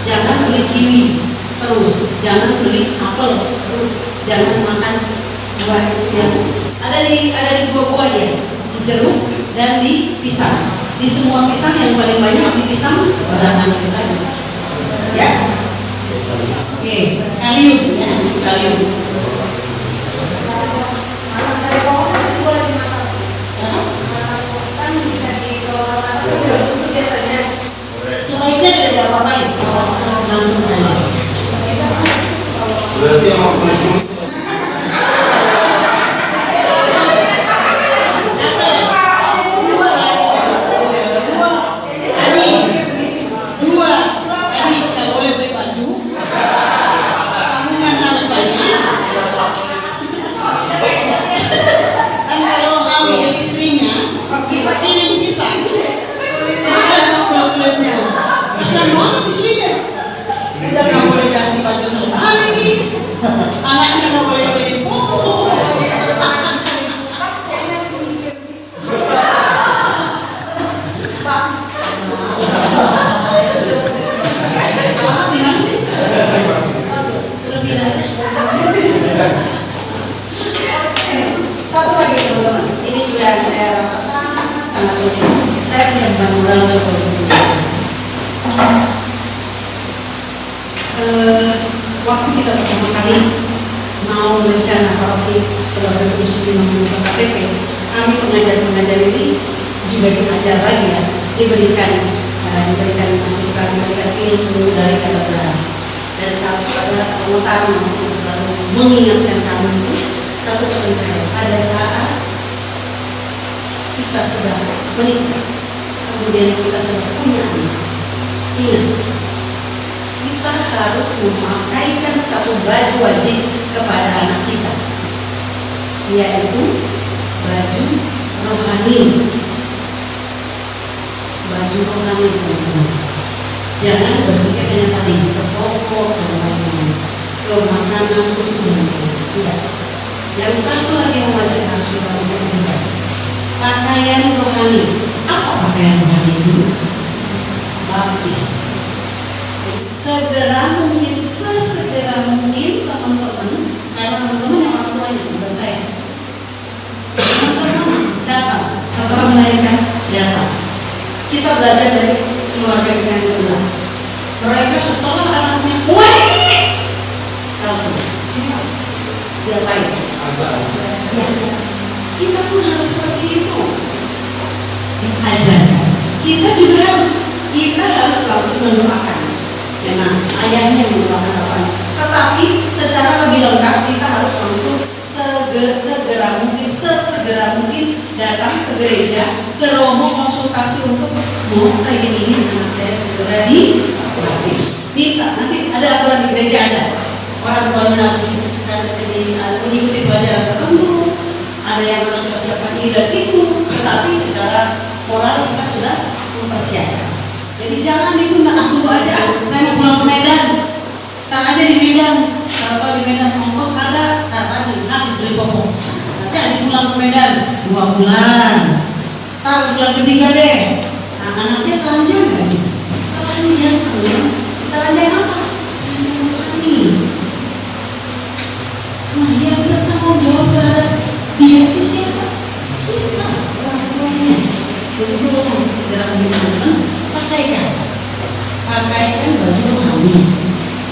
Jangan beli kiwi terus, jangan beli apel terus, jangan makan buah yang ada di buah-buah ya, di jeruk dan di pisang. Di semua pisang yang paling banyak di pisang barangan kita. Ya. Oke, kalium ya, kalium. Sebaiknya tidak apa-apain. toiletnya. Kasihan banget di sini deh. Udah nggak boleh ganti baju sehari, anaknya nggak boleh beli buku. Alamat di mana sih? Lebih aja. Satu lagi teman-teman, ini juga yang saya rasa sangat penting. Saya punya beban moral untuk waktu kita pertama kali mau rencana paroki keluarga kudus di Mangunkusumo KPP, kami pengajar-pengajar ini juga diajar lagi ya, diberikan masukan, diberikan ilmu dari katedral. Dan satu adalah pengetahuan yang selalu mengingatkan kami itu satu pesan saya, pada saat kita sudah menikah, kemudian kita sudah punya anak, ingat, kita harus memakaikan satu baju wajib kepada anak kita, yaitu baju rohani. Baju rohani, teman-teman. Jangan berpikir yang tadi ke pokok dan lain-lain, ke makanan susu dan lain-lain. Tidak. Yang satu lagi yang wajib harus kita lakukan, pakaian rohani. Apa pakaian rohani itu? Baptis. Sesegera mungkin teman-teman, karena teman-teman yang orang tuanya bukan saya. Teman-teman datang, setelah melahirkan datang. Kita belajar dari keluarga yang sebelah. Mereka setelah anaknya, langsung dia baik. Ya, kita pun harus seperti itu. Diajarkan. Kita harus langsung mendoakan. Memang ayahnya mendoakan bapaknya. Tetapi secara lebih lengkap kita harus langsung sesegera mungkin datang ke gereja, ke romo konsultasi untuk mau saya ingin anak saya segera dibaptis. Nanti ada aturan di gereja, ada orang tuanya harus mengikuti pelajaran tertentu, ada yang harus kita siapkan ini dan itu, tetapi secara moral kita sudah mempersiapkan. Jadi jangan ditunda, tunggu aja, saya mau pulang ke Medan, tar aja di Medan, kalau di Medan ongkos ada, tar tadi habis beli popok, nanti ada pulang ke Medan 2 bulan, tar bulan ketiga deh, nah anaknya telanjang nggak? Telanjang apa? Telanjang rohani. Nah dia bertanggung jawab terhadap dia itu siapa? Kita, orang tuanya. Jadi tolong segera teman-teman pakaikan baju rohani.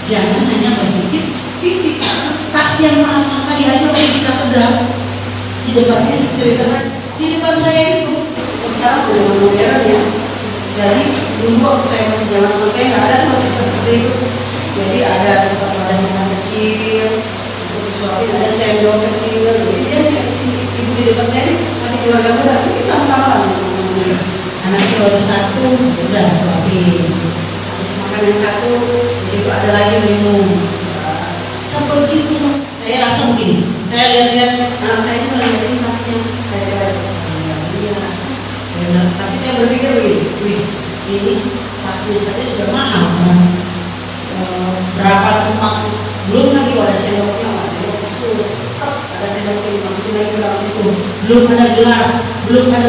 Jangan hanya berpikir fisik. Tas yang mahal tadi aja di katedral di depannya cerita di depan saya itu. Sekarang udah modern ya. Jadi dulu waktu saya masih jalan sama saya nggak ada fasilitas seperti itu. Jadi ada tempat wadah makan kecil untuk disuapin, ada sendok kecil. Jadi dia kayak ibu di depan saya masih keluarga muda, mungkin sama-sama lah. Anaknya baru 1, udah suapin. Habis makan yang 1, di situ ada lagi minum. Sebegitu, saya rasa begini. Saya lihat-lihat anak saya juga ngeliatin tasnya. Saya coba, iya. Tapi saya berpikir begini, ini tasnya saja sudah mahal. Berapa tempat? Belum lagi ada sendoknya, sendok khusus. Ada sendoknya dimasukin lagi ke dalam situ. Belum ada gelas, belum ada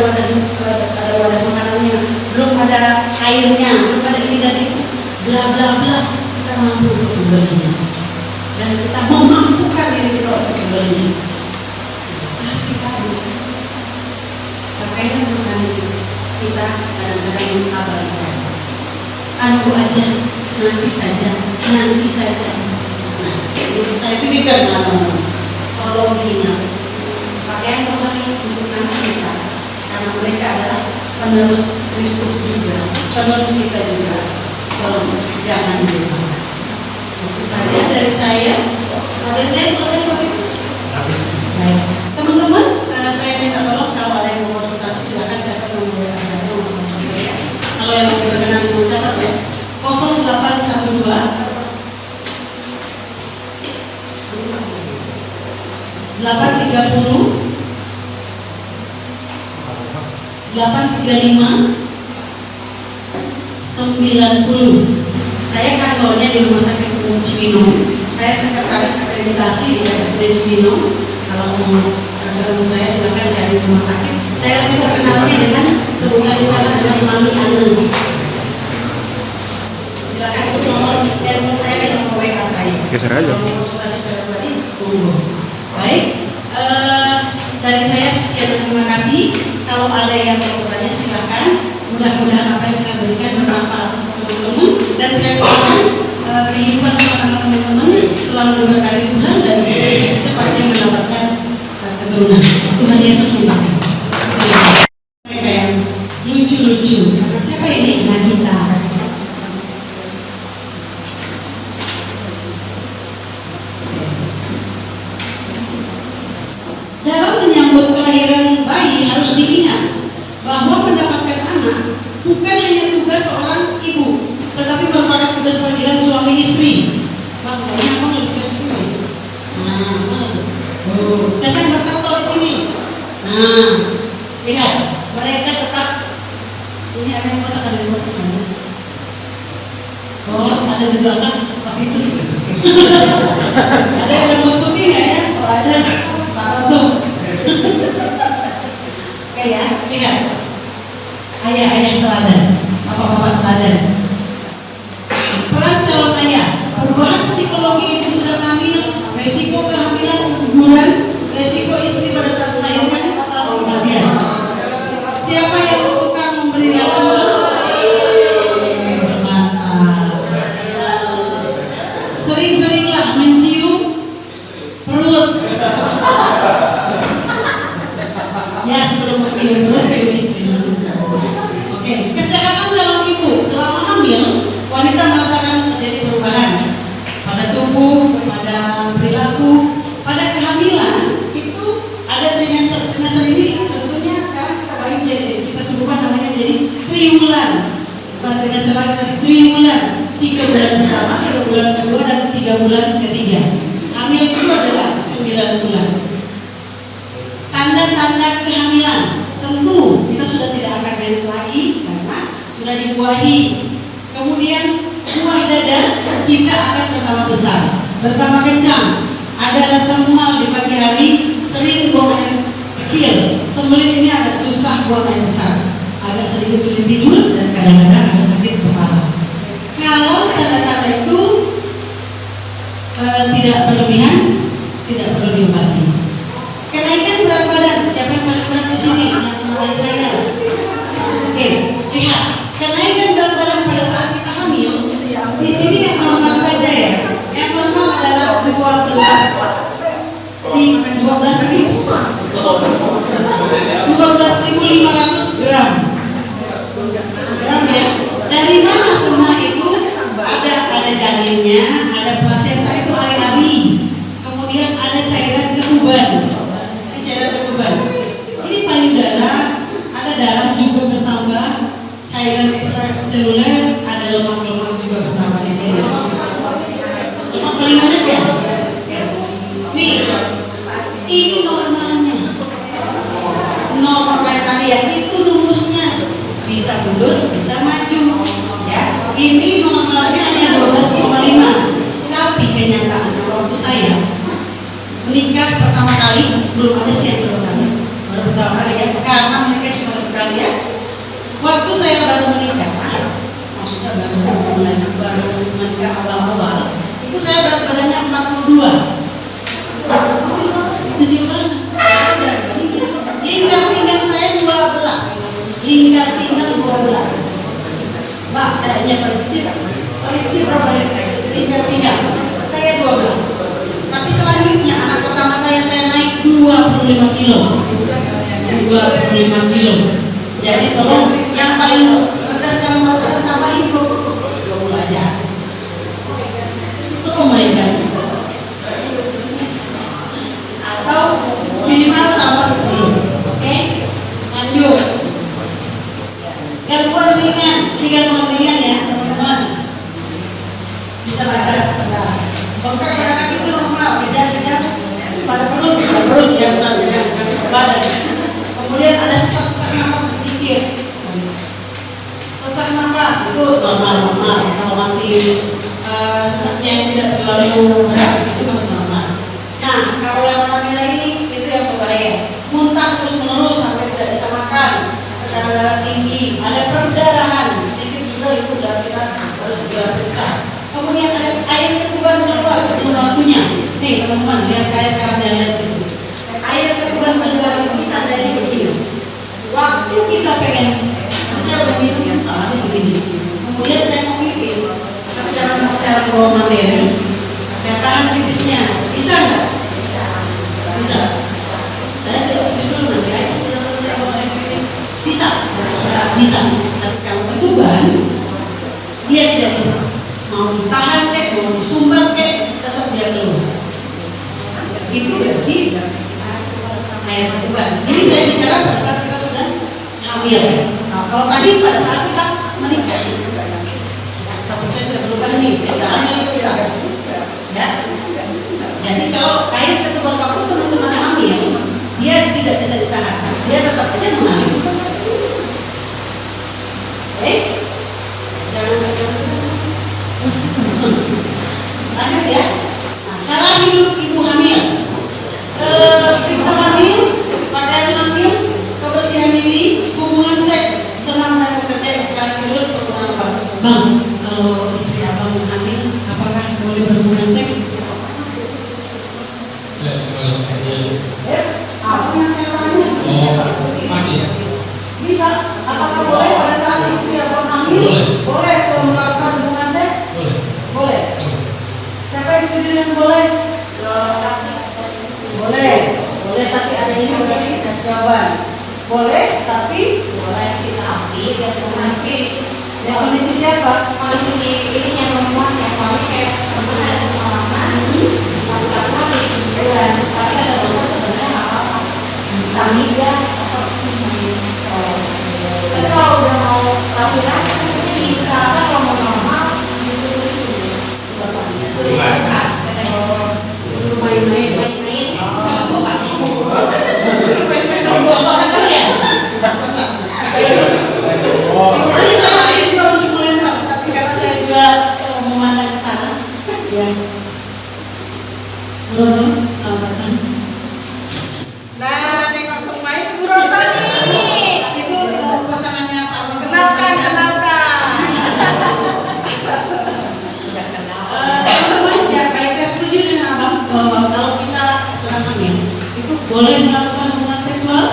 wadah makanannya, belum ada airnya, belum ada ini dan itu, bla bla bla. Kita mampu untuk membelinya dan kita memampukan diri kita untuk membelinya. Tapi tadi pakaian rohani kita kadang-kadang mengabaikan. Anu aja, nanti saja. Nah, saya pikirkan teman-teman, tolong diingat pakaian rohani untuk anak kita, karena mereka adalah penerus Kristus juga, penerus kita juga. Tolong jangan dilupakan. Itu saja dari saya. Dari saya selesai Pak Ibu. Baik, teman-teman, saya minta tolong kalau ada yang mau konsultasi silakan catat nomor WA saya. Kalau yang mau berkenan mencatat ya, 0812 830 835 945 Saya kantornya di Rumah Sakit Umum Cibinong. Saya sekretaris akreditasi di RSUD Cibinong. Kalau mau ketemu saya silakan cari rumah sakit. Saya lebih terkenalnya dengan sebutan di sana dengan Mami Anu. Silakan itu nomor telepon saya dan nomor WA saya. Geser aja. Konsultasi secara pribadi, tunggu. Baik, dari saya sekian dan terima kasih. Kalau ada yang mau bertanya silakan. Mudah-mudahan apa yang saya berikan bermanfaat untuk teman-teman dan saya doakan kehidupan teman-teman selalu diberkati Tuhan dan bisa cepatnya mendapatkan keturunan. Tuhan Yesus memberkati. Mereka yang lucu-lucu. Siapa ini? Nagita. Dalam menyambut kelahiran bayi harus diingat bahwa mendapatkan anak bukan hanya tugas seorang ibu, tetapi merupakan tugas panggilan suami istri. Siapa yang bertato di sini? Lihat, mereka tetap ini ada yang kotak, ada yang kotak. Oh, ada di belakang, tapi itu ada yang rambut putih nggak ya? Oh, ada. Pak Roto. Oke ya, lihat. Ayah-ayah teladan, bapak-bapak teladan. Peran calon ayah, perubahan psikologi ibu sedang hamil, resiko kehamilan, kesuburan, resiko istri pada saat melahirkan atau kematian. Siapa yang tukang memberi racun? Mantap. Sering-seringlah mencium perut. Ya, sebelum mencium perut, cium istri. Oke, kesehatan calon ibu selama hamil, wanita merasakan terjadi perubahan pada tubuh, pada perilaku, pada kehamilan. Itu ada trimester. Trimester ini sebetulnya sekarang kita bagi menjadi, kita suruhkan namanya menjadi triwulan. Bukan trimester lagi, tapi triwulan. 3 bulan pertama, 3 bulan kedua, dan 3 bulan ketiga. Hamil itu adalah 9 bulan. Tanda-tanda kehamilan. Tentu kita sudah tidak akan mens lagi karena sudah dibuahi. Kemudian buah dada kita akan bertambah besar, bertambah kencang. Ada rasa mual di pagi hari, sering buang air kecil. Sembelit ini agak susah buang air besar, agak sedikit sulit tidur dan kadang-kadang ada sakit kepala. Kalau tanda-tanda itu tidak berlebihan, tidak perlu diobati. Kenaikan berat badan, siapa yang paling berat di sini? Mulai saya. Oke, lihat kenaikan berat badan pada saat kita hamil. Di sini yang normal saja ya. Yang normal adalah 12.500 gram. Gram ya. Dari mana semua itu? Ada janinnya, ada plasenta itu hari-hari. Kemudian ada cairan ketuban. Ini cairan ketuban. Ini payudara, ada darah juga bertambah, cairan ekstraseluler, ada lemak-lemak juga bertambah di sini. Lemak paling banyak ya? Nih, ini normalnya. Normal kayak tadi ya, itu rumusnya. Bisa mundur, bisa maju. Ya, ini normalnya hanya 12,5. Tapi kenyataan waktu saya menikah pertama kali belum ada sih yang pertama kali ya, karena menikah cuma sekali ya. Waktu saya baru menikah, maksudnya baru menikah awal-awal, itu saya berat badannya 42. Kecil banget. Lingkar pinggang saya 12. Lingkar pinggang 12. Mbak, kayaknya paling kecil berapa lingkar pinggang? Saya 12. Tapi selanjutnya anak pertama saya naik 25 kilo. 25 kilo. Jadi tolong yang paling rendah sekarang berat tambahin kok. 20 aja. Itu mainkan. Atau minimal tambah 10. Oke? Lanjut. Gangguan ringan, 3 gangguan ringan ya teman-teman. Bisa baca sebentar. Bengkak pada kaki itu normal, beda-beda pada perut ya, bukan badan. Kemudian ada sesak nafas sedikit, sesak nafas itu normal-normal. Kalau masih sesaknya yang tidak terlalu berat itu masih normal. Nah, kalau yang warna merah ini itu yang berbahaya. Muntah terus menerus sampai tidak bisa makan, tekanan darah tinggi, ada perdarahan sedikit juga itu sudah kita harus segera periksa. Kemudian ada air ketuban keluar sebelum waktunya. Nih teman-teman, lihat saya sekarang lihat situ. Air ketuban keluar itu tandanya begini. Waktu kita pengen, saya udah minum soalnya segini. Kemudian saya mau pipis, tapi karena saya bawa materi, saya tahan pipisnya. Bisa nggak? Bisa. Saya tidak pipis dulu nanti aja sudah selesai kalau saya pipis. Bisa. Bisa. Tapi kalau ketuban, dia tidak bisa. Mau ditahan kek, mau disumbat kek, tetap dia keluar. Itu berarti air ketuban. Ini saya bicara pada saat kita sudah hamil. Nah, kalau tadi pada saat kita menikah, tapi saya sudah berubah nih, sudah hamil itu tidak. Ya. Jadi kalau air ketuban kamu teman-teman hamil, dia tidak bisa ditahan, dia tetap aja mengalir. Lanjut ya. Nah, cara hidup ibu hamil, periksa hamil, pakaian hamil, kebersihan diri, hubungan seks, senam dan bekerja ekstrakurikuler perluan apa? Bang, kalau istri abang hamil, apakah boleh berhubungan seks? Apa yang saya tanya? Masih. Bisa. Apakah boleh pada saat istri abang hamil? Boleh melakukan hubungan seks? Boleh. Siapa yang setuju dengan boleh? Boleh. Boleh, tapi ada ini berarti kasih jawaban. Boleh, tapi boleh kita ambil dan mengambil. ya kondisi siapa? Kondisi ini yang membuat yang suami kayak teman ada pengalaman, tapi karena bulan, tapi ada dokter sebenarnya nggak apa-apa. Kami dia tapi kalau udah mau lahiran, katanya diusahakan kalau mau normal disuruh itu, disuruh sekat, Suruh main-main. main-main. Ini saya isi untuk melempar, tapi karena saya juga memandang ke sana. Ya. Halo, selamat datang. Nah, nengok semua itu Bu Rota nih. Itu pasangannya Pak Menteri. Kenalkan, kenalkan. Teman-teman, ya baik, saya setuju dengan abang bahwa kalau kita sedang hamil itu boleh melakukan hubungan seksual,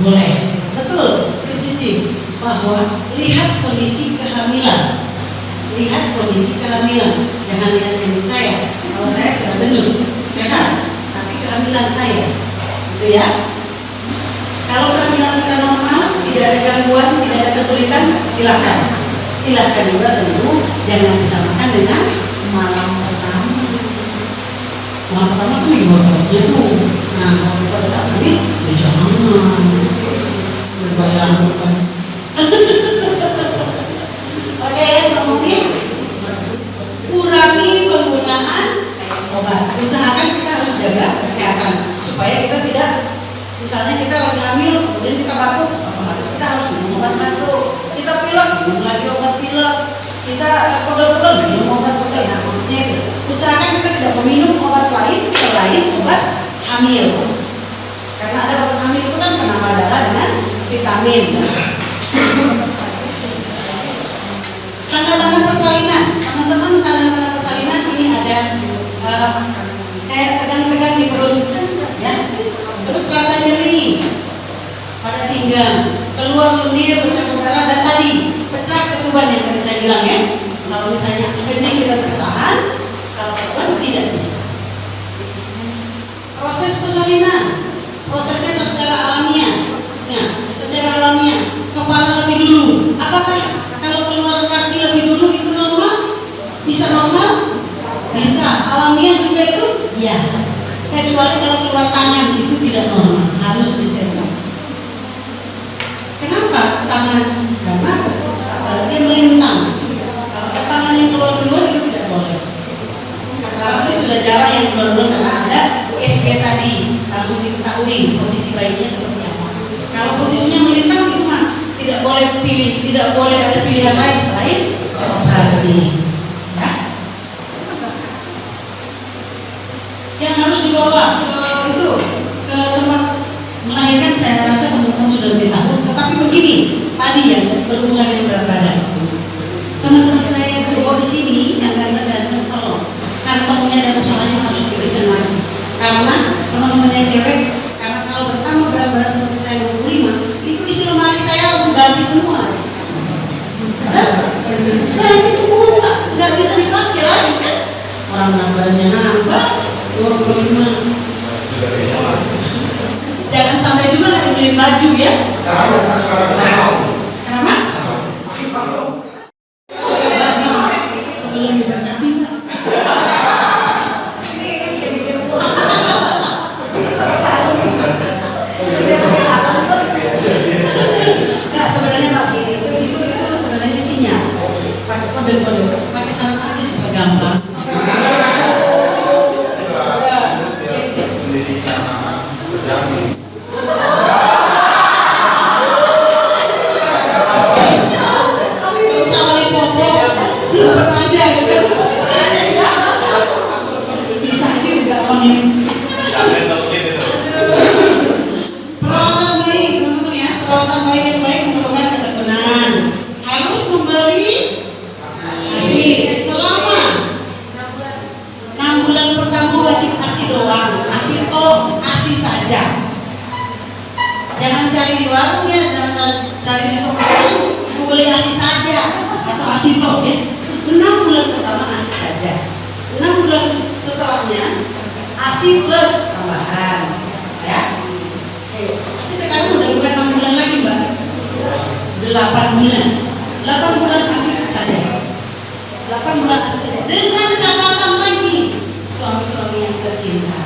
boleh, betul, setuju. Bahwa lihat kondisi kehamilan, jangan lihat kondisi saya. Kalau saya sudah benar, sehat, tapi kehamilan saya, gitu ya. Kalau kehamilan kita normal, tidak ada gangguan, tidak ada kesulitan, silakan juga tentu jangan disamakan dengan malam pertama. Malam pertama tuh di hotelnya tuh. Nah, kalau pada saat hamil, ya jangan berbayar bukan. Oke, kemudian kurangi penggunaan obat. Usahakan kita harus jaga kesehatan supaya kita tidak, misalnya kita lagi hamil, kemudian kita batuk, otomatis kita harus minum obat batuk. Kita pilek, minum lagi obat pilek. Kita pegel-pegel, minum obat pegel. Nah, maksudnya itu. Usahakan kita tidak meminum obat lain selain obat hamil. Karena ada obat hamil itu kan penambah darah dengan vitamin. Tanda-tanda persalinan, teman-teman, tanda-tanda persalinan ini ada kayak tegang-tegang di perut, ya. Terus rasa nyeri pada pinggang, keluar lendir bercampur darah, dan tadi pecah ketuban yang tadi saya bilang ya. Kalau misalnya kencing tidak bisa tahan, kalau ketuban tidak bisa. Proses persalinan, prosesnya secara alamiah, ya, secara alamiah. Kepala lebih dulu. Apakah kalau keluar kaki lebih dulu itu normal? Bisa normal? Bisa. Alamiah juga itu? Ya. Kecuali kalau keluar tangan itu tidak normal, harus disesar. Kenapa tangan? Karena dia melintang. Kalau tangan yang keluar duluan itu tidak boleh. Sekarang sih sudah jarang yang keluar duluan karena ada USG tadi, langsung diketahui posisi bayinya seperti apa. Kalau posisinya melintang itu mah tidak boleh pilih, tidak tidak boleh ada pilihan lain selain kastrasi. Ya. Yang harus dibawa ke tempat melahirkan saya rasa teman-teman sudah lebih tahu. Tetapi begini, tadi yang berhubungan dengan berat badan. Teman-teman saya yang bawa di sini yang ganteng-ganteng tolong kantongnya dan usahanya harus diberikan lagi. Karena teman-teman yang cewek, karena kalau bertambah berat badan seperti saya 25, itu isi lemari saya harus ganti semua. Ganti semua Pak, nggak bisa dipakai lagi kan? Orang nambahnya nambah 25. Jangan sampai juga nggak beli baju ya. Kenapa? Sebelum diberkati nggak? Nggak, sebenarnya Pak gini, itu sebenarnya sinyal. Pakai kode-kode, pakai sarung aja supaya gampang. Pendidikan anak berjamin. Perawatan bayi, teman-teman ya, perawatan bayi yang baik memerlukan keteguhan. Harus memberi ASI selama 6 bulan pertama wajib ASI doang, ASI ASI saja. Jangan cari di warung ya, jangan cari di toko susu, boleh ASI saja atau ASI ya. 6 bulan pertama ASI saja. 6 bulan setelahnya ASI plus tambahan ya. Ini sekarang udah bukan 6 bulan lagi Mbak, 8 bulan 8 bulan ASI saja, 8 bulan ASI saja, dengan catatan lagi suami-suami yang tercinta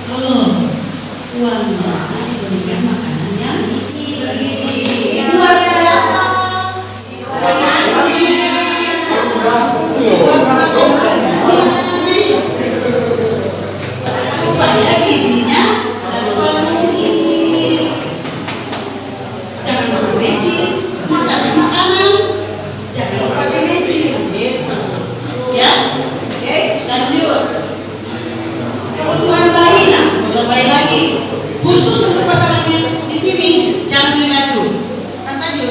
tolong uangnya diberikan makanan yang bergizi buat siapa? Supaya gizinya terpenuhi. Jangan makan magic, makan makanan, jangan pakai magic, gitu. Ya, oke, lanjut. Kebutuhan bayi, nah, kebutuhan bayi lagi. Khusus untuk pasangan yang di sini, jangan beli baju. Kan tadi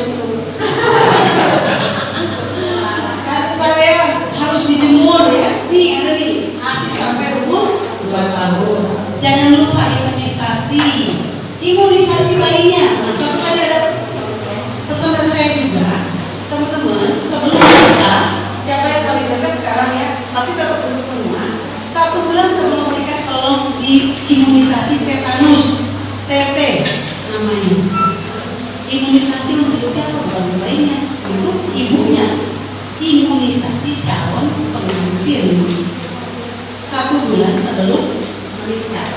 kasih saya harus dijemur ya. Nih ada nih, ASI sampai umur 2 tahun. Jangan lupa imunisasi. Imunisasi bayinya. Nah, satu kali ada pesan dari saya juga, teman-teman, sebelum kita, siapa yang paling dekat sekarang ya, tapi tetap untuk semua, 1 bulan sebelum menikah tolong diimunisasi tetanus, TT namanya. Imunisasi untuk siapa? Bukan bayinya, untuk ibunya. Imunisasi calon pengantin 1 bulan sebelum menikah.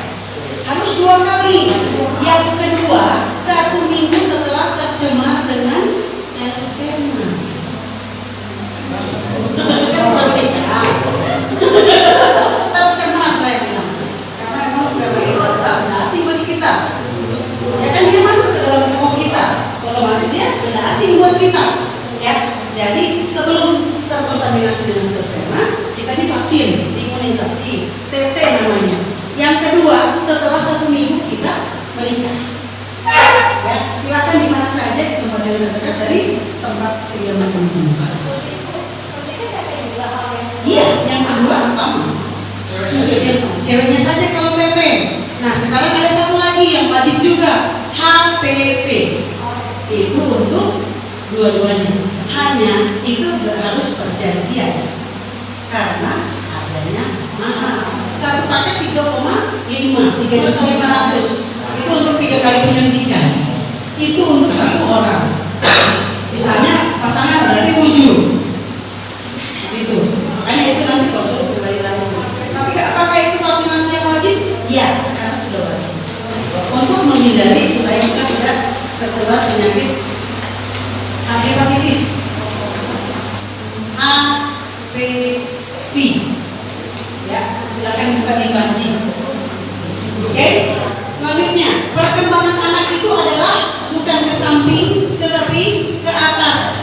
Harus 2 kali. Yang kedua, 1 minggu setelah tercemar dengan sel sperma. Kan sudah menikah. Tercemar saya bilang. Karena memang sperma itu adalah benda asing bagi kita. Ya kan dia masuk ke dalam tubuh kita. Otomatis dia benda asing buat kita. Ya, jadi sebelum terkontaminasi dengan sel sperma, kita divaksin, imunisasi, TT namanya. Yang kedua, setelah 1 minggu kita menikah. Ya, silakan di mana saja di tempat yang terdekat dari tempat kediaman teman-teman. Iya, yang kedua sama. Ceweknya saja kalau TT. Nah, sekarang ada satu lagi yang wajib juga, HPV. Itu untuk dua-duanya. Hanya itu harus perjanjian karena harganya mahal. Satu paket 3,500. Itu untuk 3 kali penyuntikan. Itu untuk 1 orang. Misalnya pasangan berarti 7. Itu. Makanya itu nanti konsul kembali lagi. Tapi apakah itu vaksinasi yang wajib? Ya, sekarang sudah wajib. Untuk menghindari supaya kita tidak tertular penyakit hepatitis, HPV. Ya, silakan buka di panci. Oke. Selanjutnya, perkembangan anak itu adalah bukan ke samping tetapi ke atas.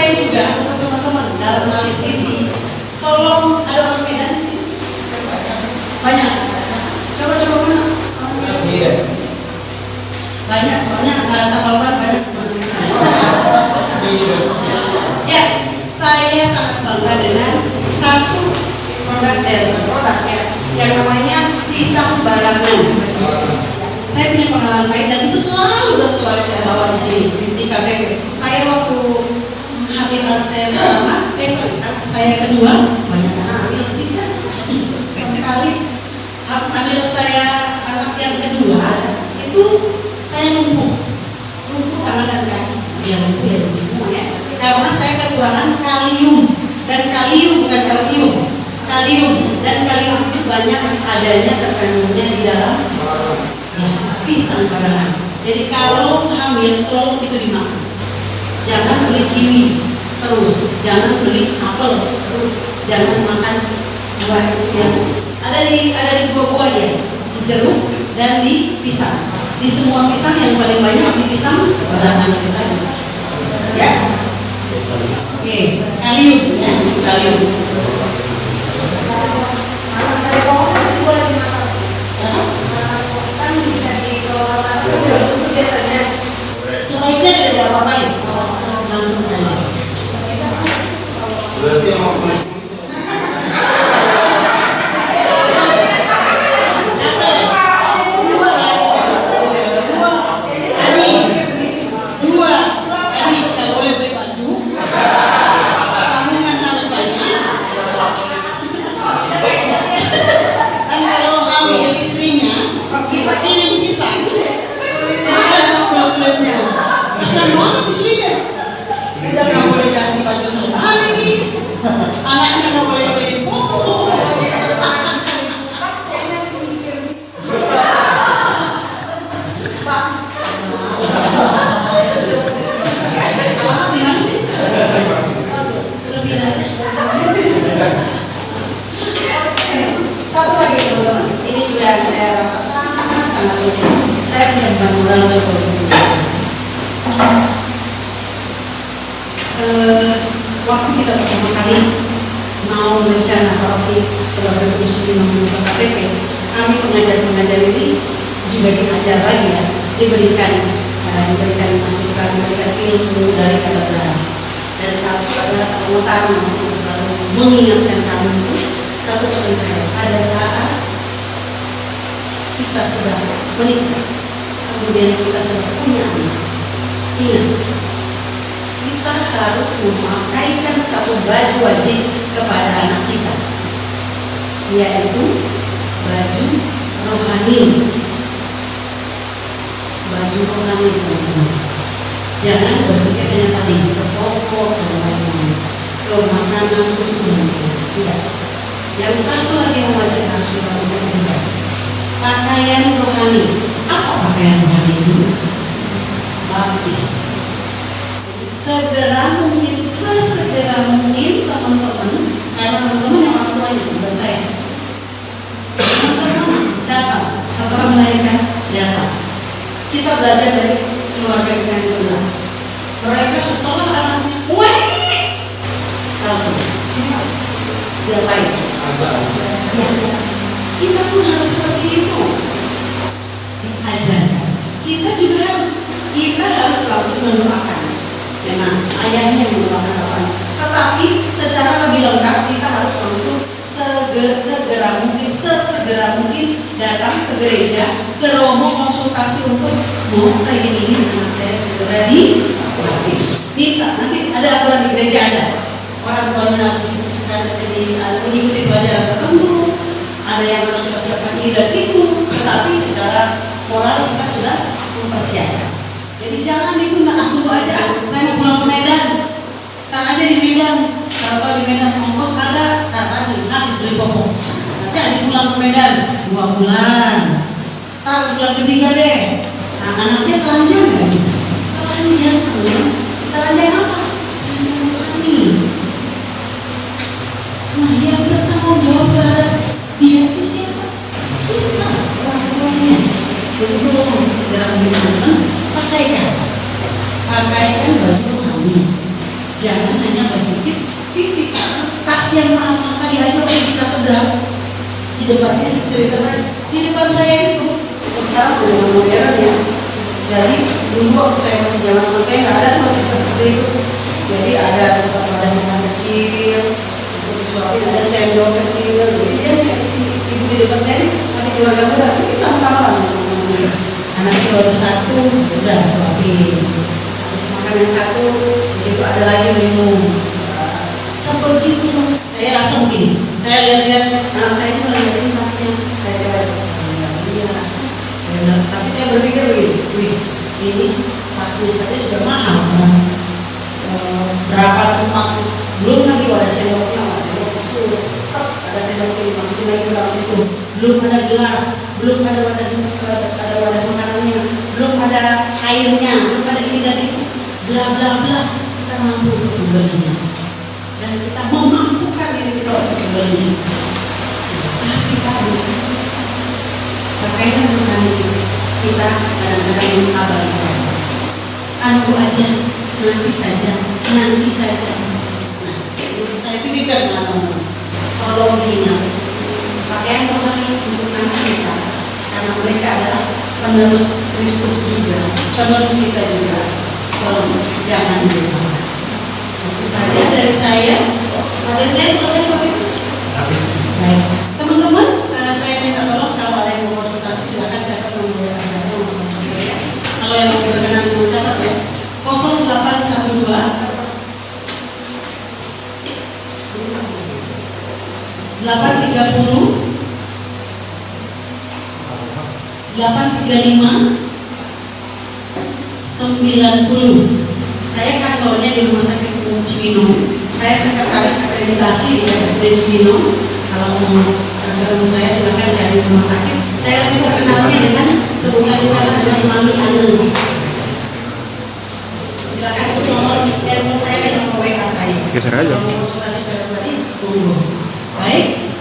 saya juga untuk teman-teman dalam hal gizi, tolong ada orang Medan di sini? Banyak. Coba mana? Iya. Banyak, soalnya Tapalban banyak. Ya, saya sangat bangga dengan satu produk ya, yang namanya pisang barangan. Saya punya pengalaman baik dan itu selalu saya bawa di sini di KBP. Saya waktu hamil anak saya pertama, saya kedua, banyak anak hamil sih kan. Kali hamil saya anak yang kedua itu saya lumpuh tangan dan kaki. Ya lumpuh ya semua ya. Karena saya kekurangan kalium dan kalium bukan kalsium. Kalium dan kalium itu banyak adanya terkandungnya di dalam pisang barangan. Jadi kalau hamil tolong itu dimakan. Jangan beli kiwi terus, jangan beli apel terus, jangan makan buah yang ada di buah-buah ya, di jeruk dan di pisang. Di semua pisang yang paling banyak di pisang barangan kita. Ya. Oke, kalium ya, kalium. Dari bawah itu boleh dimakan. Kan bisa dikelola itu biasanya. Sebaiknya tidak apa-apain, langsung saja. Berarti yang mau anaknya nggak boleh beli buku. Alamat di mana sih? Lebih aja. Satu lagi teman-teman, ini juga yang saya rasa sangat penting. Saya punya beban moral untuk waktu kita pertama kali mau rencana paroki keluarga kudus di Mangunkusumo KPP, kami pengajar-pengajar ini juga diajar lagi ya, diberikan masukan, diberikan ilmu dari katedral. Dan satu adalah utama untuk selalu mengingatkan kami itu satu pesan saya, pada saat kita sudah menikah, kemudian kita sudah punya anak, ingat kita harus memakaikan satu baju wajib kepada anak kita, yaitu baju rohani. Baju rohani teman-teman. Jangan berpikir yang tadi ke pokok dan lain-lain, ke makanan susu dan tidak. Yang satu lagi yang wajib harus kita lakukan, pakaian rohani. Apa pakaian rohani itu? Baptis. Sesegera mungkin teman-teman, karena teman-teman yang orang tuanya bukan saya. Teman-teman datang setelah melahirkan, datang. Kita belajar dari keluarga yang sebelah. Mereka setelah anaknya, langsung dia baik. Ya, kita pun harus seperti itu. Diajarkan. Kita harus langsung mendoakan. Memang ayahnya yang mendoakan bapaknya. Tetapi secara lebih lengkap kita harus langsung sesegera mungkin datang ke gereja, ke romo konsultasi untuk mau saya ingin anak saya segera dibaptis. Nanti ada aturan di gereja, ada orang tuanya harus mengikuti pelajaran tertentu, ada yang harus kita siapkan ini dan itu, tetapi secara moral kita sudah mempersiapkan. Jadi jangan ditunda, tunggu aja. Saya mau pulang ke Medan, tar aja di Medan. Kalau di Medan ongkos ada, tar tadi habis beli popok. Nanti ada pulang ke Medan 2 bulan. Tar bulan ketiga deh. Nah anaknya telanjang nggak? Telanjang, telanjang apa? Telanjang rohani. Nah dia bertanggung jawab terhadap dia itu siapa? Kita orang tuanya. Jadi tolong segera mengingatkan. Pakaikan baju rohani, jangan sedikit fisik. Taksi yang mahal tadi aja waktu di katedral di depannya cerita saya, di depan saya itu sekarang udah modern ya. Jadi dulu waktu saya masih zaman sama saya nggak ada tuh fasilitas seperti itu. Jadi ada tempat wadah makan kecil untuk disuapin, ada sendok kecil. Jadi dia kayak si ibu di depan saya ini masih keluarga muda, mungkin sama-sama lah. Anaknya baru satu, udah suapin. Habis makan yang satu, di situ ada lagi minum. Sebegitu saya rasa mungkin. Saya lihat-lihat anak saya itu ngeliatin tasnya, saya coba iya. Tapi saya berpikir begini, wih, ini tasnya saja sudah mahal kan? Berapa tempat, belum lagi wadah sendoknya, wadah sendok khusus, ada sendoknya dimasukin lagi ke dalam situ, belum ada gelas, belum ada wadah makanannya, belum ada airnya, belum ada ini dan itu, bla bla bla. Kita mampu untuk membelinya dan kita memampukan diri kita untuk membelinya. Tapi tadi berkaitan dengan kita kadang-kadang mengabaikan, anu aja, nanti saja. Nah, saya pikirkan teman-teman, tolong diingat, pakaian rohani untuk anak kita, karena mereka adalah penerus Kristus juga, penerus kita juga. Tolong jangan lupa. Itu saja dari saya. Dari saya selesai Pak Ibu. Habis. Baik, teman-teman, saya minta tolong kalau ada yang mau konsultasi silakan catat nomor saya. Kalau yang mau berkenan mencatat ya, 0812 830 835 90. Saya kantornya di Rumah Sakit Umum Cibinong. Saya sekretaris akreditasi di RSUD Cibinong. Kalau mau ketemu saya silakan cari rumah sakit. Saya lebih terkenalnya dengan sebutan di sana dengan Mami Anu. Silakan itu nomor telepon saya dan nomor WA saya. Geser aja. Kalau mau konsultasi saya tadi, tunggu. Baik,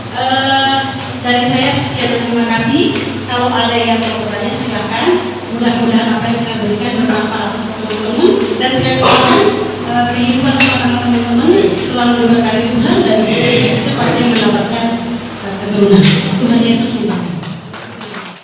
dari saya sekian dan terima kasih. Kalau ada yang mau bertanya silakan. Mudah-mudahan apa yang saya berikan bermanfaat untuk teman-teman dan saya doakan kehidupan teman-teman selalu diberkati Tuhan dan bisa cepatnya mendapatkan keturunan. Tuhan Yesus memberkati.